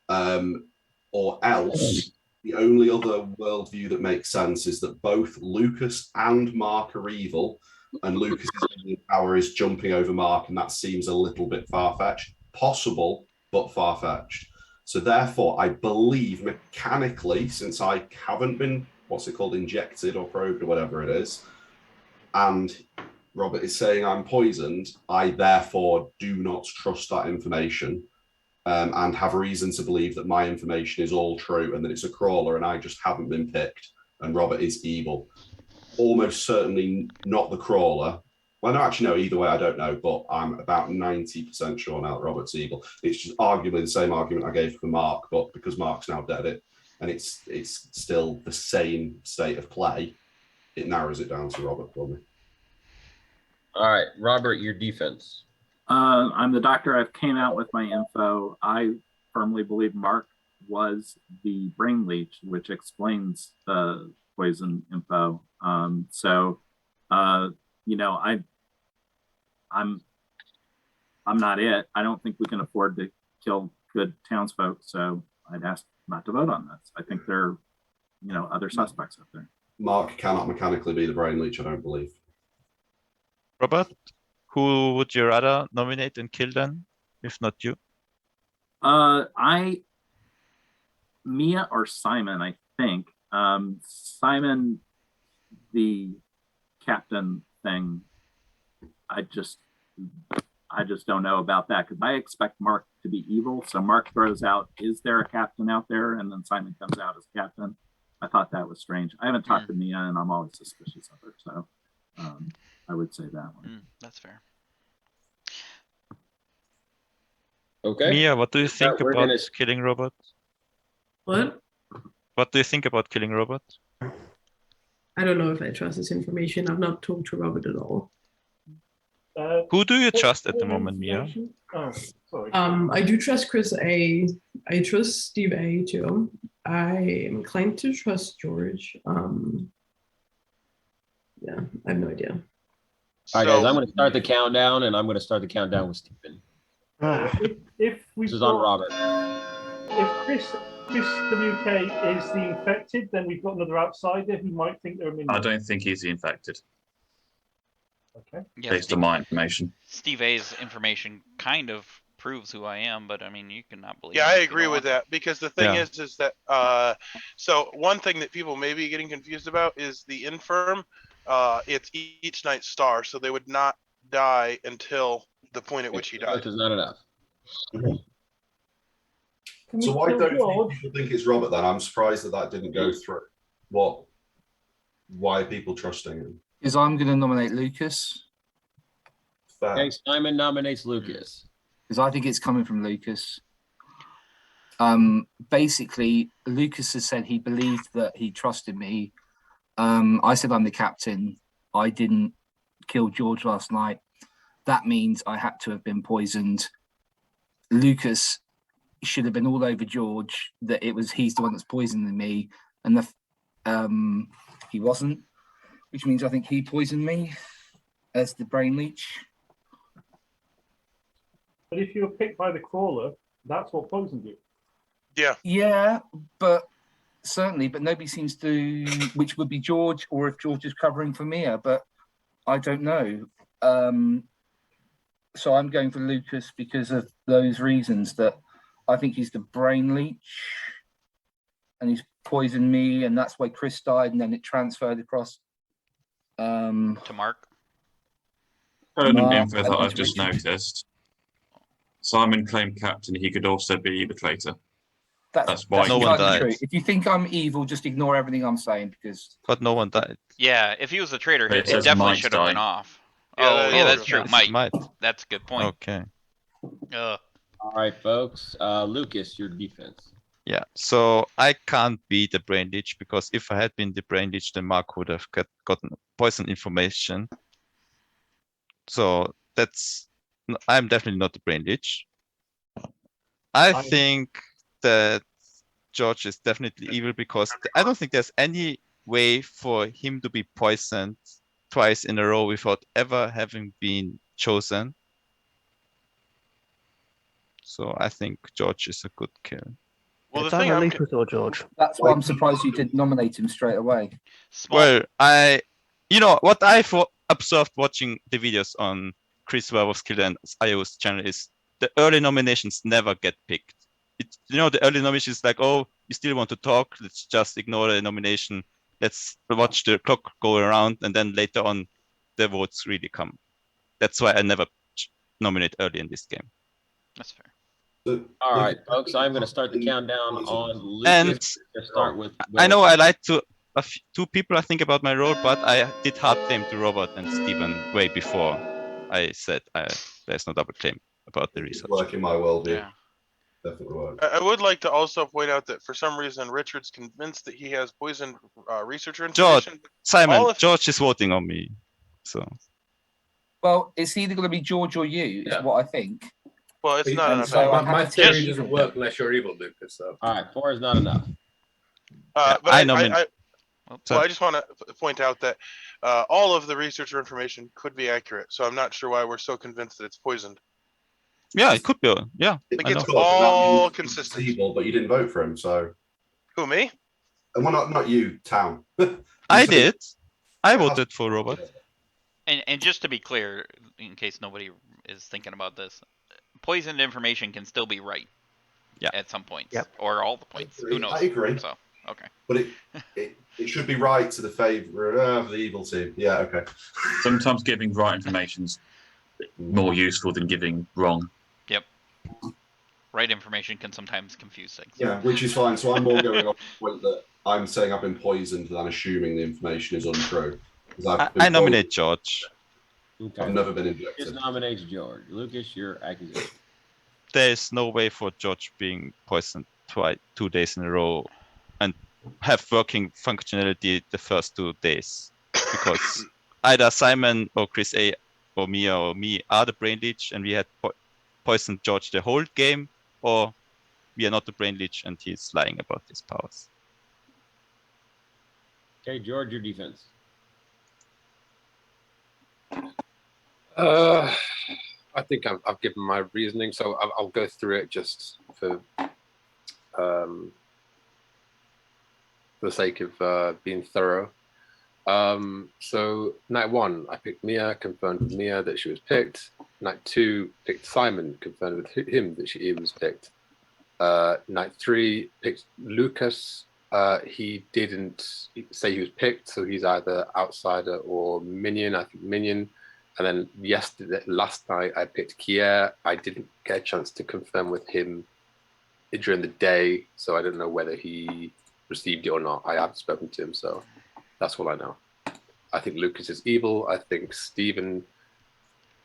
Or else, the only other worldview that makes sense is that both Lucas and Mark are evil, and Lucas's power is jumping over Mark, and that seems a little bit far-fetched. Possible, but far-fetched. So therefore, I believe mechanically, since I haven't been, injected or probed or whatever it is, and Robert is saying I'm poisoned, I therefore do not trust that information and have reason to believe that my information is all true and that it's a crawler and I just haven't been picked and Robert is evil. Almost certainly not the crawler. Well, no, actually, no, either way, I don't know, but I'm about 90% sure now that Robert's evil. It's just arguably the same argument I gave for Mark, but because Mark's now dead, and it's still the same state of play, it narrows it down to Robert for me. All right, Robert, your defense. I'm the doctor. I've came out with my info. I firmly believe Mark was the brain leech, which explains the poison info. I'm not it. I don't think we can afford to kill good townsfolk, so I'd ask not to vote on this. I think there are, other suspects out there. Mark cannot mechanically be the brain leech, I don't believe. Robert, who would you rather nominate and kill then, if not you? Mia or Simon, I think. Simon, the captain thing, I just don't know about that because I expect Mark to be evil. So Mark throws out, is there a captain out there? And then Simon comes out as captain. I thought that was strange. I haven't talked to Mia and I'm always suspicious of her. So I would say that one. That's fair. Okay. Mia, what do you think we're about gonna- killing robots? What? What do you think about killing robots? I don't know if I trust this information. I've not talked to Robert at all. Who do you trust at the moment, Mia? Oh, sorry. I do trust Chris A. I trust Steve A too. I am inclined to trust George. Yeah, I have no idea. All right, guys, I'm going to start the countdown, and I'm going to start the countdown with Stephen. If This is on Robert. If Chris WK is the infected, then we've got another outsider who might think they're a minion. I don't think he's the infected. Okay. Yeah, Based on my information. Steve A's information kind of proves who I am, but I mean, you cannot believe. Yeah, I me if you agree don't with want that because the thing is that so one thing that people may be getting confused about is the infirm. It's each night's star, so they would not die until the point at which he died. This is not enough. So why don't people think it's Robert then? I'm surprised that didn't go through. Why are people trusting him? Because I'm going to nominate Lucas. Okay, Simon nominates Lucas. Because I think it's coming from Lucas. Basically, Lucas has said he believed that he trusted me. I said I'm the captain. I didn't kill George last night. That means I had to have been poisoned. Lucas should have been all over George that he's the one that's poisoning me, and he wasn't, which means I think he poisoned me as the brain leech. But if you were picked by the crawler, that's what poisoned you. Yeah, but certainly, but nobody seems to, which would be George, or if George is covering for Mia, but I don't know. So I'm going for Lucas because of those reasons, that I think he's the brain leech and he's poisoned me, and that's why Chris died, and then it transferred across to Mark. Third Mark, info that and I've just Richard. noticed. Simon claimed captain. He could also be the traitor. That's why. No one entirely died. true. If you think I'm evil, just ignore everything I'm saying, because. But no one died. Yeah, if he was a traitor, But it it says definitely might should have been die. off. Yeah, Yeah, that that's is true. true. Might. Might. That's a good point. Okay. All right, folks. Lucas, your defense. Yeah, so I can't be the brain leech, because if I had been the brain leech, then Mark would have gotten poison information. So I'm definitely not the brain leech. I think that George is definitely evil, because I don't think there's any way for him to be poisoned twice in a row without ever having been chosen. So I think George is a good kill. Well, the It's thing either I'm Lucas or George. That's why I'm surprised you didn't nominate him straight away. Well, what I've observed watching the videos on Chris Werewolf's Kill and IO's channel is the early nominations never get picked. The early nominations like, oh, you still want to talk? Let's just ignore the nomination. Let's watch the clock go around, and then later on, the votes really come. That's why I never nominate early in this game. That's fair. All right, folks. I'm going to start the countdown on Lucas. And start with. I know I lied to two people, I think, about my role, but I did hard claim to Robert and Stephen way before I said there's no double claim about the research. Work in my world, Yeah. Definitely work. I would like to also point out that for some reason Richard's convinced that he has poisoned researcher George, information. Simon, George is voting on me, so. Well, it's either going to be George or you, is what I think. Well, it's not enough. So my theory doesn't work unless you're evil, Lucas. So. All right, 4 is not enough. But I I nominate. I just want to point out that all of the researcher information could be accurate, so I'm not sure why we're so convinced that it's poisoned. Yeah, it could be. Yeah, Like I it's know. all consistent. Evil, but you didn't vote for him, so. Who, me? And well, not you, Town. I did. I voted for Robert. And just to be clear, in case nobody is thinking about this, poisoned information can still be right. Yeah. At some points. Yep. Or all the points. Who knows? I agree. So, okay. But it should be right to the favor of the evil team. Yeah, okay. Sometimes giving right information is more useful than giving wrong. Yep. Right information can sometimes confuse things. Yeah, which is fine. So I'm more going off the point that I'm saying I've been poisoned than assuming the information is untrue. I nominate George. Okay. I've never been Lucas injected. nominates George. Lucas, your accusation. there is no way for George being poisoned 2 days in a row and have working functionality the first 2 days, because either Simon or Chris A or Mia or me are the brain leech and we had poisoned George the whole game, or we are not the brain leech and he's lying about his powers. Okay, George, your defense. I think I've given my reasoning, so I'll go through it just for the sake of being thorough. So night 1, I picked Mia, confirmed with Mia that she was picked. Night 2, picked Simon, confirmed with him that he was picked. Night 3, picked Lucas. He didn't say he was picked, so he's either outsider or minion. I think minion. And then last night, I picked Kier. I didn't get a chance to confirm with him during the day, so I don't know whether he received it or not. I haven't spoken to him, so that's all I know. I think Lucas is evil. I think Stephen,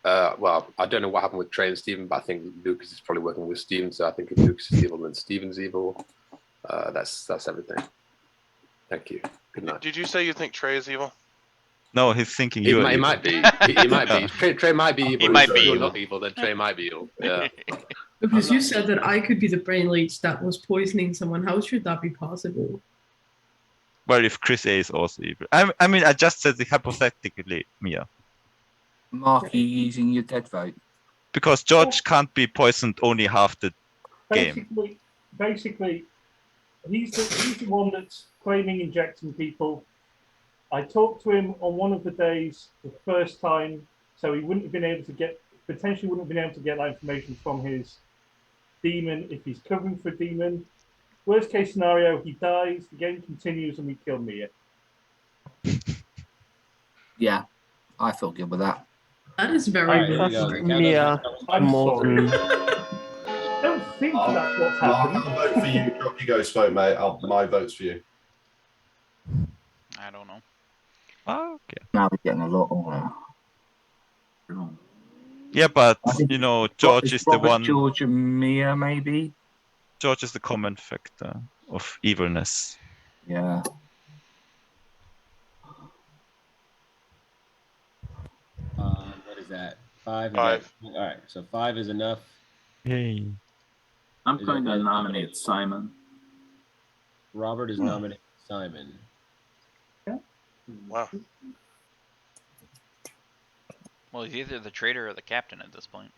well, I don't know what happened with Trae and Stephen, but I think Lucas is probably working with Stephen, so I think if Lucas is evil, then Stephen's evil. That's everything. Thank you. Good night. Did you say you think Trae is evil? No, he's thinking He might be. He might be. Trae might be evil. He might If be you're evil. not evil, then Trae might be evil. Yeah. Because you said that I could be the brain leech that was poisoning someone. How should that be possible? Well, if Chris A is also evil. I mean, I just said it hypothetically, Mia. Mark, you using your dead vote? Because George can't be poisoned only half the game. Basically, he's the one that's claiming injecting people. I talked to him on one of the days the first time, so he wouldn't have been able to get that information from his demon if he's covering for demon. Worst case scenario, he dies, the game continues, and we kill Mia. Yeah, I feel good with that. That is very good. Mia, I'm more sorry. than I don't think that's what's Mark, happened. I'll vote for you. Drop your ghost vote, mate. My vote's for you. I don't know. Okay. Now we're getting a lot older. Yeah, but I think George it's is the Robert, one. George and Mia, maybe. George is the common factor of evilness. Yeah. What is that? 5? Five. All right, so 5 is enough. Hey. I'm going to nominate Simon. Robert is nominating Simon. Wow. Well, he's either the traitor or the captain at this point.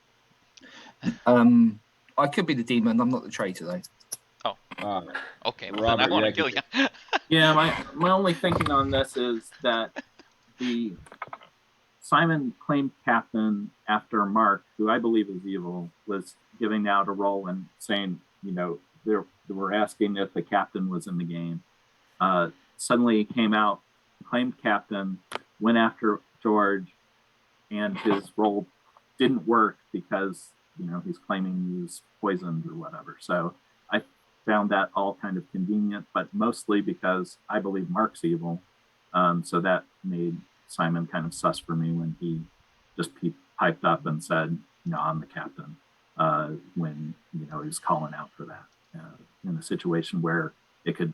I could be the demon. I'm not the traitor, though. Oh. Okay, well Robert, then I want to yeah, kill you. Yeah, my only thinking on this is that the Simon claimed captain after Mark, who I believe is evil, was giving out a role and saying, they were asking if the captain was in the game. Suddenly he came out, claimed captain, went after George, and his role didn't work because he's claiming he was poisoned or whatever. So I found that all kind of convenient, but mostly because I believe Mark's evil. So that made Simon kind of sus for me when he just piped up and said, I'm the captain, when he was calling out for that in a situation where it could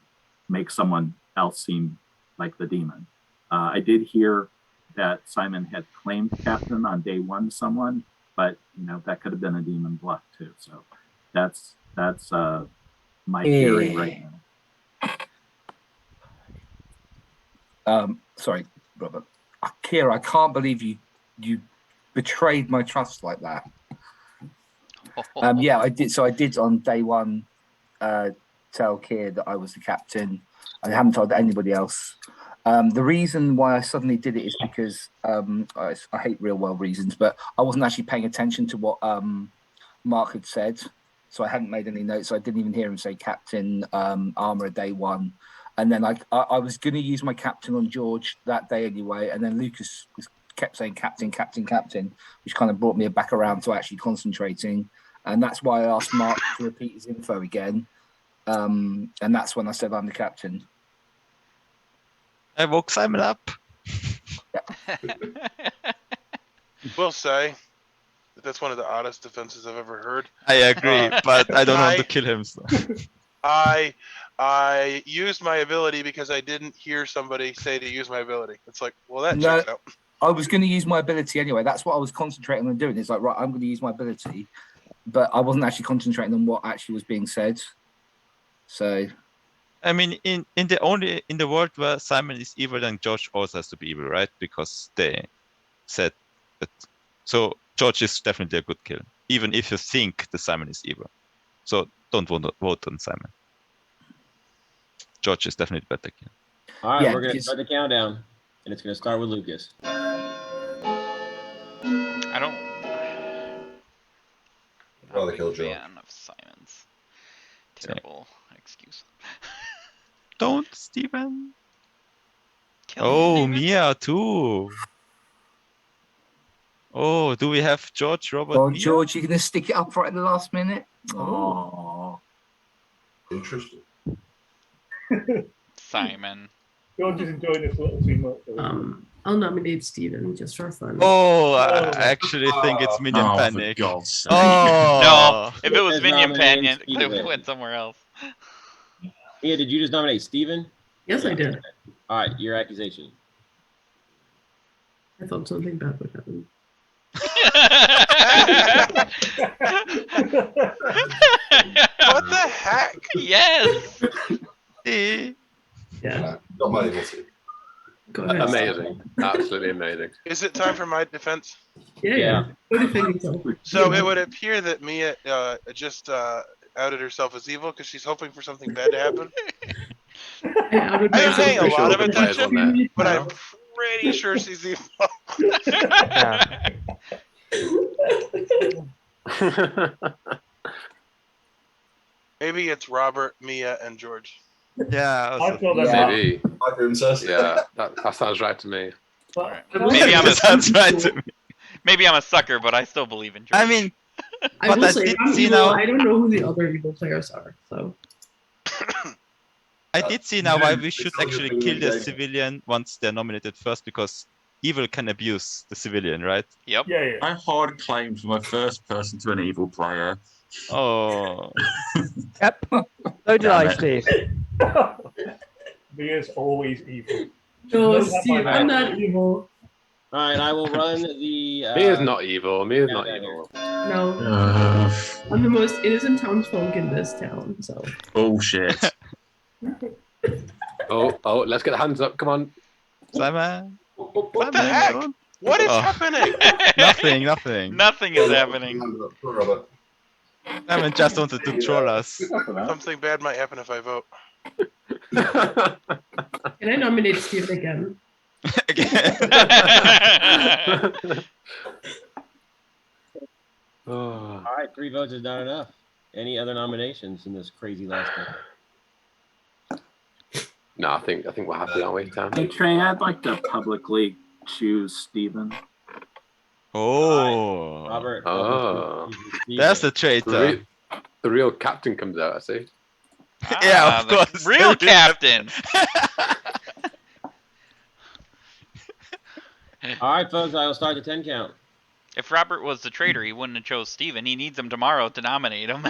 make someone else seem like the demon. I did hear that Simon had claimed captain on day 1 to someone, but that could have been a demon bluff too. So that's my theory right now. Sorry, Robert. Kira, I can't believe you betrayed my trust like that. Yeah, I did. So I did on day 1 tell Kira that I was the captain. I haven't told anybody else. The reason why I suddenly did it is because I hate real world reasons, but I wasn't actually paying attention to what Mark had said. So I hadn't made any notes. So I didn't even hear him say captain armor day 1. And then I was going to use my captain on George that day anyway. And then Lucas kept saying captain, captain, captain, which kind of brought me back around to actually concentrating. And that's why I asked Mark to repeat his info again. And that's when I said I'm the captain. I woke Simon up. We'll say That's one of the oddest defenses I've ever heard. I agree, but I don't want to kill him. So. I used my ability because I didn't hear somebody say to use my ability. It's like, well, that checks out. I was going to use my ability anyway. That's what I was concentrating on doing. It's like, right, I'm going to use my ability, but I wasn't actually concentrating on what actually was being said. So, I mean, in the world where Simon is evil, then George also has to be evil, right? Because they said that. So George is definitely a good kill, even if you think the Simon is evil. So don't vote on Simon. George is definitely a better kill. All right, we're going to start the countdown, and it's going to start with Lucas. I don't. Rather kill George. Fan of Simon's. Terrible excuse. Don't, Stephen. Kill Stephen. Mia too. Oh, do we have George, Robert, oh, Mia? George, you're going to stick it up right at the last minute? Oh. Interesting. Simon. George is enjoying this a little too much. I'll nominate Steven just for fun. Oh, I actually think it's Minion Panic. No, if it was There's Minion nominating Panic, they Steven. went somewhere else. Mia, did you just nominate Steven? Yes, I did. All right, your accusation. I thought something bad would happen. What the heck? Yes. Yeah. Not my ability. Go ahead. Amazing. Absolutely amazing. Is it time for my defense? Yeah. Go defend yourself. So it would appear that Mia just outed herself as evil because she's hoping for something bad to happen. I'm paying a lot of attention, but I'm pretty sure she's evil. Maybe it's Robert, Mia, and George. Yeah, maybe. Princess. Yeah, that sounds right to me. Maybe I'm a sounds right to me. Maybe I'm a sucker, but I still believe in George. I mean, I will say, I'm evil. I don't know who the other evil players are, so. I did see now why we should actually kill the civilian once they're nominated first, because evil can abuse the civilian, right? Yep. Yeah. I hard claimed my first person to an evil player. Oh. Yep. So did I, Steve. Mia's always evil. No, Steve, I'm not evil. All right, I will run the. Mia's not evil. Mia's not evil. No. I'm the most innocent townsfolk in this town, so. Bullshit. Oh, let's get the hands up. Come on. Simon. What the heck? What is happening? Nothing. Nothing is happening. Simon just wanted to troll us. Something bad might happen if I vote. Can I nominate Steven again? All right, 3 votes is not enough. Any other nominations in this crazy last game? No, I think we're happy, aren't we, Tam? Hey, Trae, I'd like to publicly choose Steven. Oh. Robert. Oh. That's the traitor. The real captain comes out, I see. Yeah, of course. Real captain. All right, folks, I will start the 10 count. If Robert was the traitor, he wouldn't have chose Steven. He needs him tomorrow to nominate him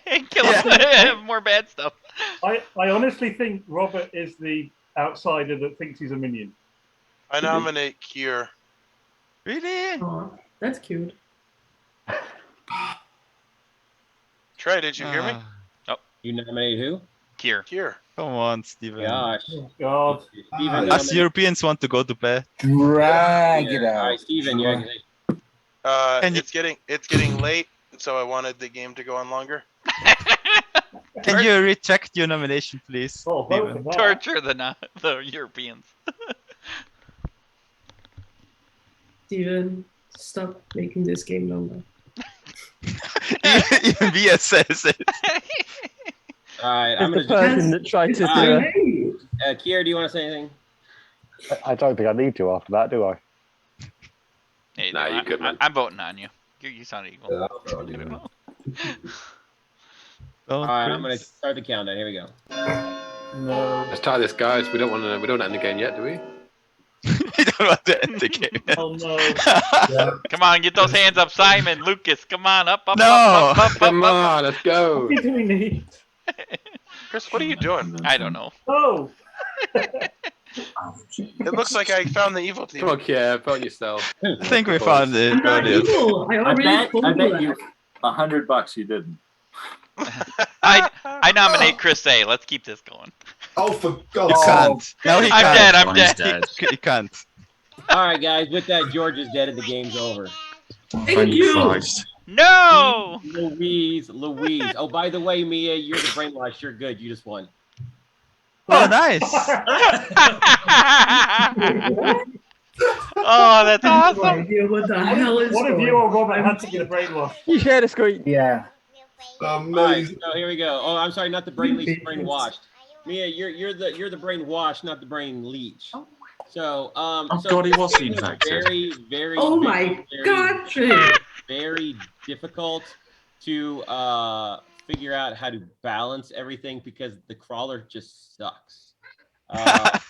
and kill him. More bad stuff. I honestly think Robert is the outsider that thinks he's a minion. I nominate Kier. Really? Oh, that's cute. Trey, did you hear me? Oh, you nominated who? Kier. Come on, Steven. Gosh. Oh, God. Steven, Us Europeans want to go to bed. Drag it out. All right, Steven, your accusation. It's getting late, so I wanted the game to go on longer. Can you retract your nomination, please? Oh, Steven? Torture the Europeans. Steven, stop making this game longer. Even Mia says it. All right, I'm It's going the person that tried to do it. Kier, do you want to say anything? I don't think I need to after that, do I? Hey, Nah, you good, man. I'm voting on you. You sound evil. Yeah, I'll vote on you, man. All right, I'm going to start the countdown. Here we go. No. Let's try this, guys. We don't want to end the game yet, do we? don't want to end the game. Oh no. Come on, get those hands up, Simon, Lucas. Come on, up, up, No. up, up, up, Come up, on, let's go. What do we need? Chris, what are you doing? I don't know. Oh. It looks like I found the evil team. Fuck yeah, vote yourself. I think we found it I'm not earlier. evil. I already I told bet you you that. $100 you didn't. I nominate Chris A. Let's keep this going. Oh, for You God's can't. No, he I'm can't. dead. I'm One is dead. dead. He can't. All right, guys. With that, George is dead and the game's over. Thank you. Christ. No. Louise. Oh, by the way, Mia, you're the brainwash. You're good. You just won. Oh, nice. Oh, that's No awesome. idea what the hell is One of going you or on. Robert had to get a brainwash. You share the screen. Yeah. All right, so here we go. Oh, I'm sorry, not the brain leech, the brainwashed. Mia, you're the brainwashed, not the brain leech. So, Oh so God, he was this game infected. very, very, Oh very, my God, Trae. very difficult to figure out how to balance everything because the crawler just sucks. I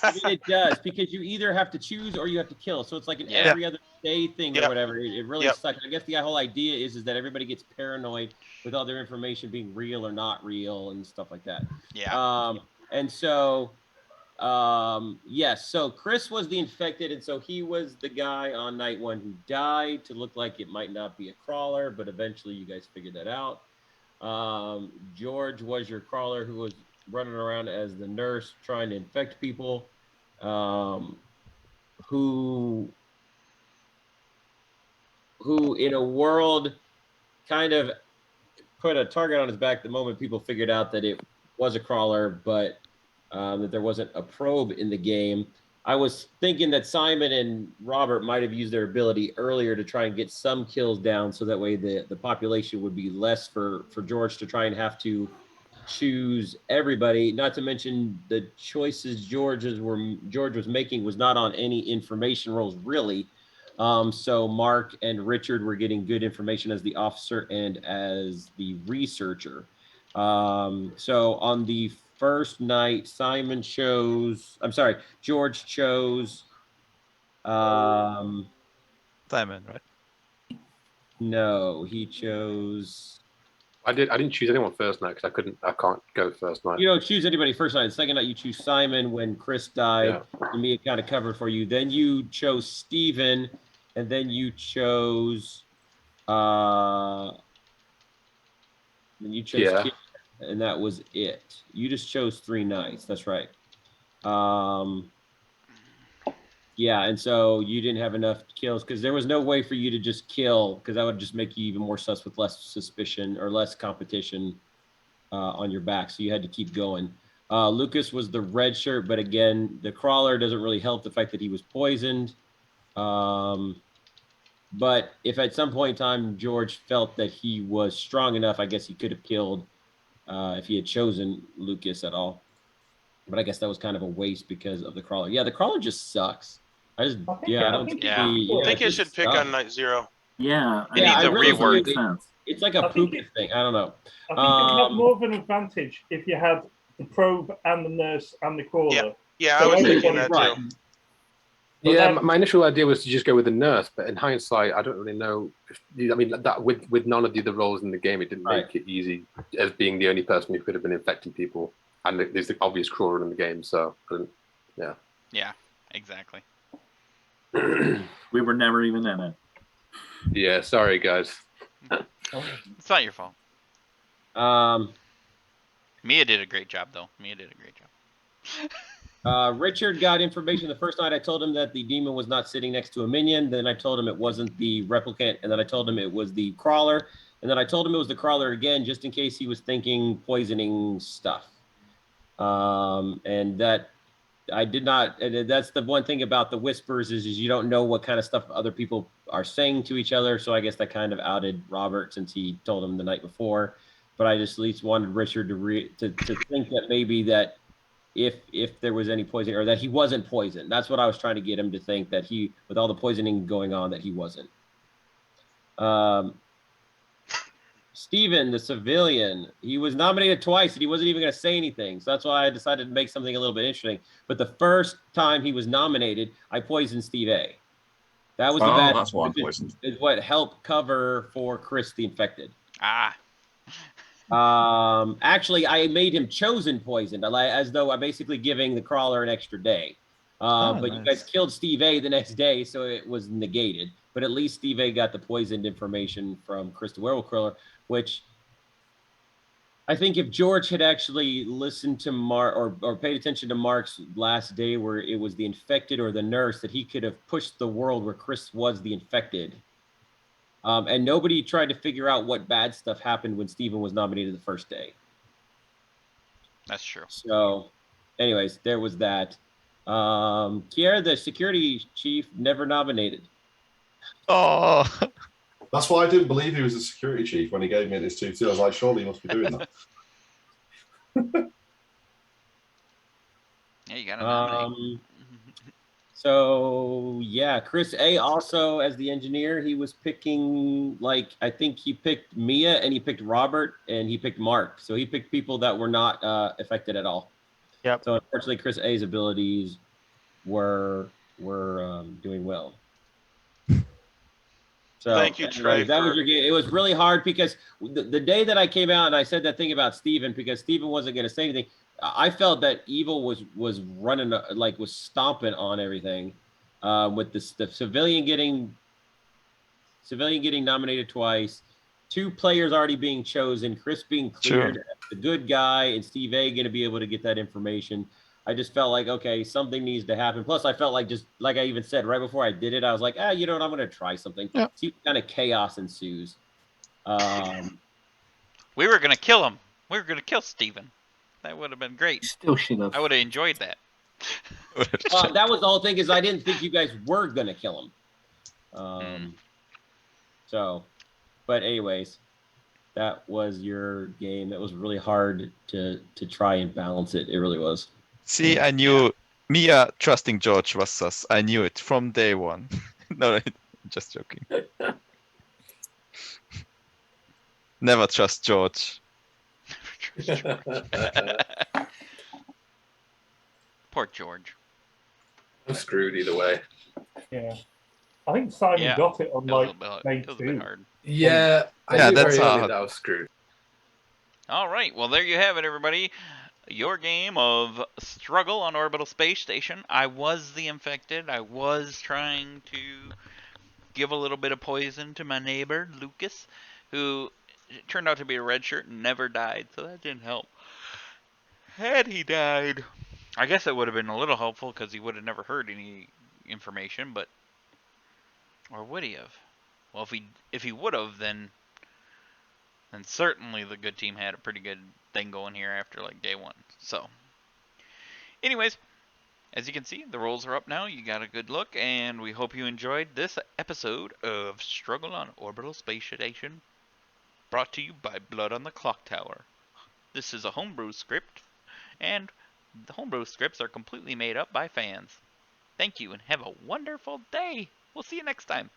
mean, it does because you either have to choose or you have to kill. So it's like an every other day thing or whatever. It really sucks. I guess the whole idea is that everybody gets paranoid with all their information being real or not real and stuff like that. Yeah. And so, yes. So Chris was the infected, and so he was the guy on night one who died to look like it might not be a crawler, but eventually you guys figured that out. George was your crawler who was running around as the nurse trying to infect people, who in a world kind of put a target on his back the moment people figured out that it was a crawler, but that there wasn't a probe in the game. I was thinking that Simon and Robert might have used their ability earlier to try and get some kills down so that way the population would be less for George to try and have to choose everybody, not to mention the choices George was making was not on any information rolls really. So Mark and Richard were getting good information as the officer and as the researcher. So on the first night, George chose Simon, right? No, he chose. I didn't choose anyone first night because I can't go first night. You don't choose anybody first night. The second night you choose Simon when Chris died. And Mia kind of covered for you. Then you chose Steven, and then you chose Kid, and that was it. You just chose 3 nights. That's right. Yeah, and so you didn't have enough kills because there was no way for you to just kill because that would just make you even more sus with less suspicion or less competition on your back. So you had to keep going. Lucas was the red shirt, but again, the crawler doesn't really help the fact that he was poisoned. But if at some point in time George felt that he was strong enough, I guess he could have killed if he had chosen Lucas at all. But I guess that was kind of a waste because of the crawler. Yeah, the crawler just sucks. I think it should pick on night 0. Yeah, it needs a rework. It's like a poop thing. I don't know. I think it had more of an advantage if you had the probe and the nurse and the crawler. Yeah, I was thinking that too. Yeah, my initial idea was to just go with the nurse, but in hindsight, I don't really know. That with none of the other roles in the game, it didn't make it easy as being the only person who could have been infecting people, and there's the obvious crawler in the game. So, yeah. Yeah, exactly. We were never even in it. Yeah, sorry guys. It's not your fault. Mia did a great job, though. Richard got information the first night. I told him that the demon was not sitting next to a minion. Then I told him it wasn't the replicant. And then I told him it was the crawler. And then I told him it was the crawler again, just in case he was thinking poisoning stuff. And that I did not. And that's the one thing about the whispers is you don't know what kind of stuff other people are saying to each other. So I guess that kind of outed Robert since he told him the night before. But I just at least wanted Richard to think that maybe that if there was any poisoning or that he wasn't poisoned. That's what I was trying to get him to think, that he, with all the poisoning going on, that he wasn't. Steven, the civilian, he was nominated twice and he wasn't even going to say anything. So that's why I decided to make something a little bit interesting. But the first time he was nominated, I poisoned Steve A. That was the bad. That's why I'm poisoned. Is what helped cover for Chris the Infected. Ah. Actually, I made him chosen poisoned, as though I'm basically giving the crawler an extra day. But nice. you guys killed Steve A the next day, so it was negated. But at least Steve A got the poisoned information from Chris the Werewolf Killer, which I think if George had actually listened to Mark or paid attention to Mark's last day where it was the infected or the nurse, that he could have pushed the world where Chris was the infected. And nobody tried to figure out what bad stuff happened when Steven was nominated the first day. That's true. So, anyways, there was that. Kiera, the security chief, never nominated. Oh. That's why I didn't believe he was a security chief when he gave me this 2-2. I was like, surely he must be doing that. Yeah, you got to nominate. So yeah, Chris A also as the engineer, he was picking, like, I think he picked Mia and he picked Robert and he picked Mark. So he picked people that were not affected at all. Yep. So unfortunately, Chris A's abilities were doing well. So thank you, Trae. That was your game. It was really hard because the day that I came out and I said that thing about Steven, because Steven wasn't going to say anything, I felt that Evil was running, like, was stomping on everything, with the civilian getting nominated twice, 2 players already being chosen, Chris being cleared, Sure. the good guy, and Steve A going to be able to get that information. I just felt like, okay, something needs to happen. Plus, I felt like, just like I even said right before I did it, I was like, you know what, I'm going to try something. Yeah. See what kind of chaos ensues. We were going to kill him. We were going to kill Steven. That would have been great. Still should have. I would have enjoyed that. That was the whole thing, is I didn't think you guys were going to kill him. So, but anyways, that was your game. It was really hard to try and balance it. It really was. See, I knew Mia trusting George was sus. I knew it from day one. No, just joking. Never trust George. Poor George. I'm screwed either way. Yeah. I think Simon got it on like day 2. Yeah, yeah, that's hard. I was screwed. All right, well, there you have it, everybody. Your game of Struggle on Orbital Space Station. I was the infected. I was trying to give a little bit of poison to my neighbor, Lucas, who turned out to be a red shirt and never died, so that didn't help. Had he died, I guess it would have been a little helpful because he would have never heard any information, but... Or would he have? Well, if he would have, then certainly the good team had a pretty good thing going here after like day 1. So, anyways, as you can see, the rolls are up now. You got a good look, and we hope you enjoyed this episode of Struggle on Orbital Space Station, brought to you by Blood on the Clocktower. This is a homebrew script, and the homebrew scripts are completely made up by fans. Thank you, and have a wonderful day. We'll see you next time.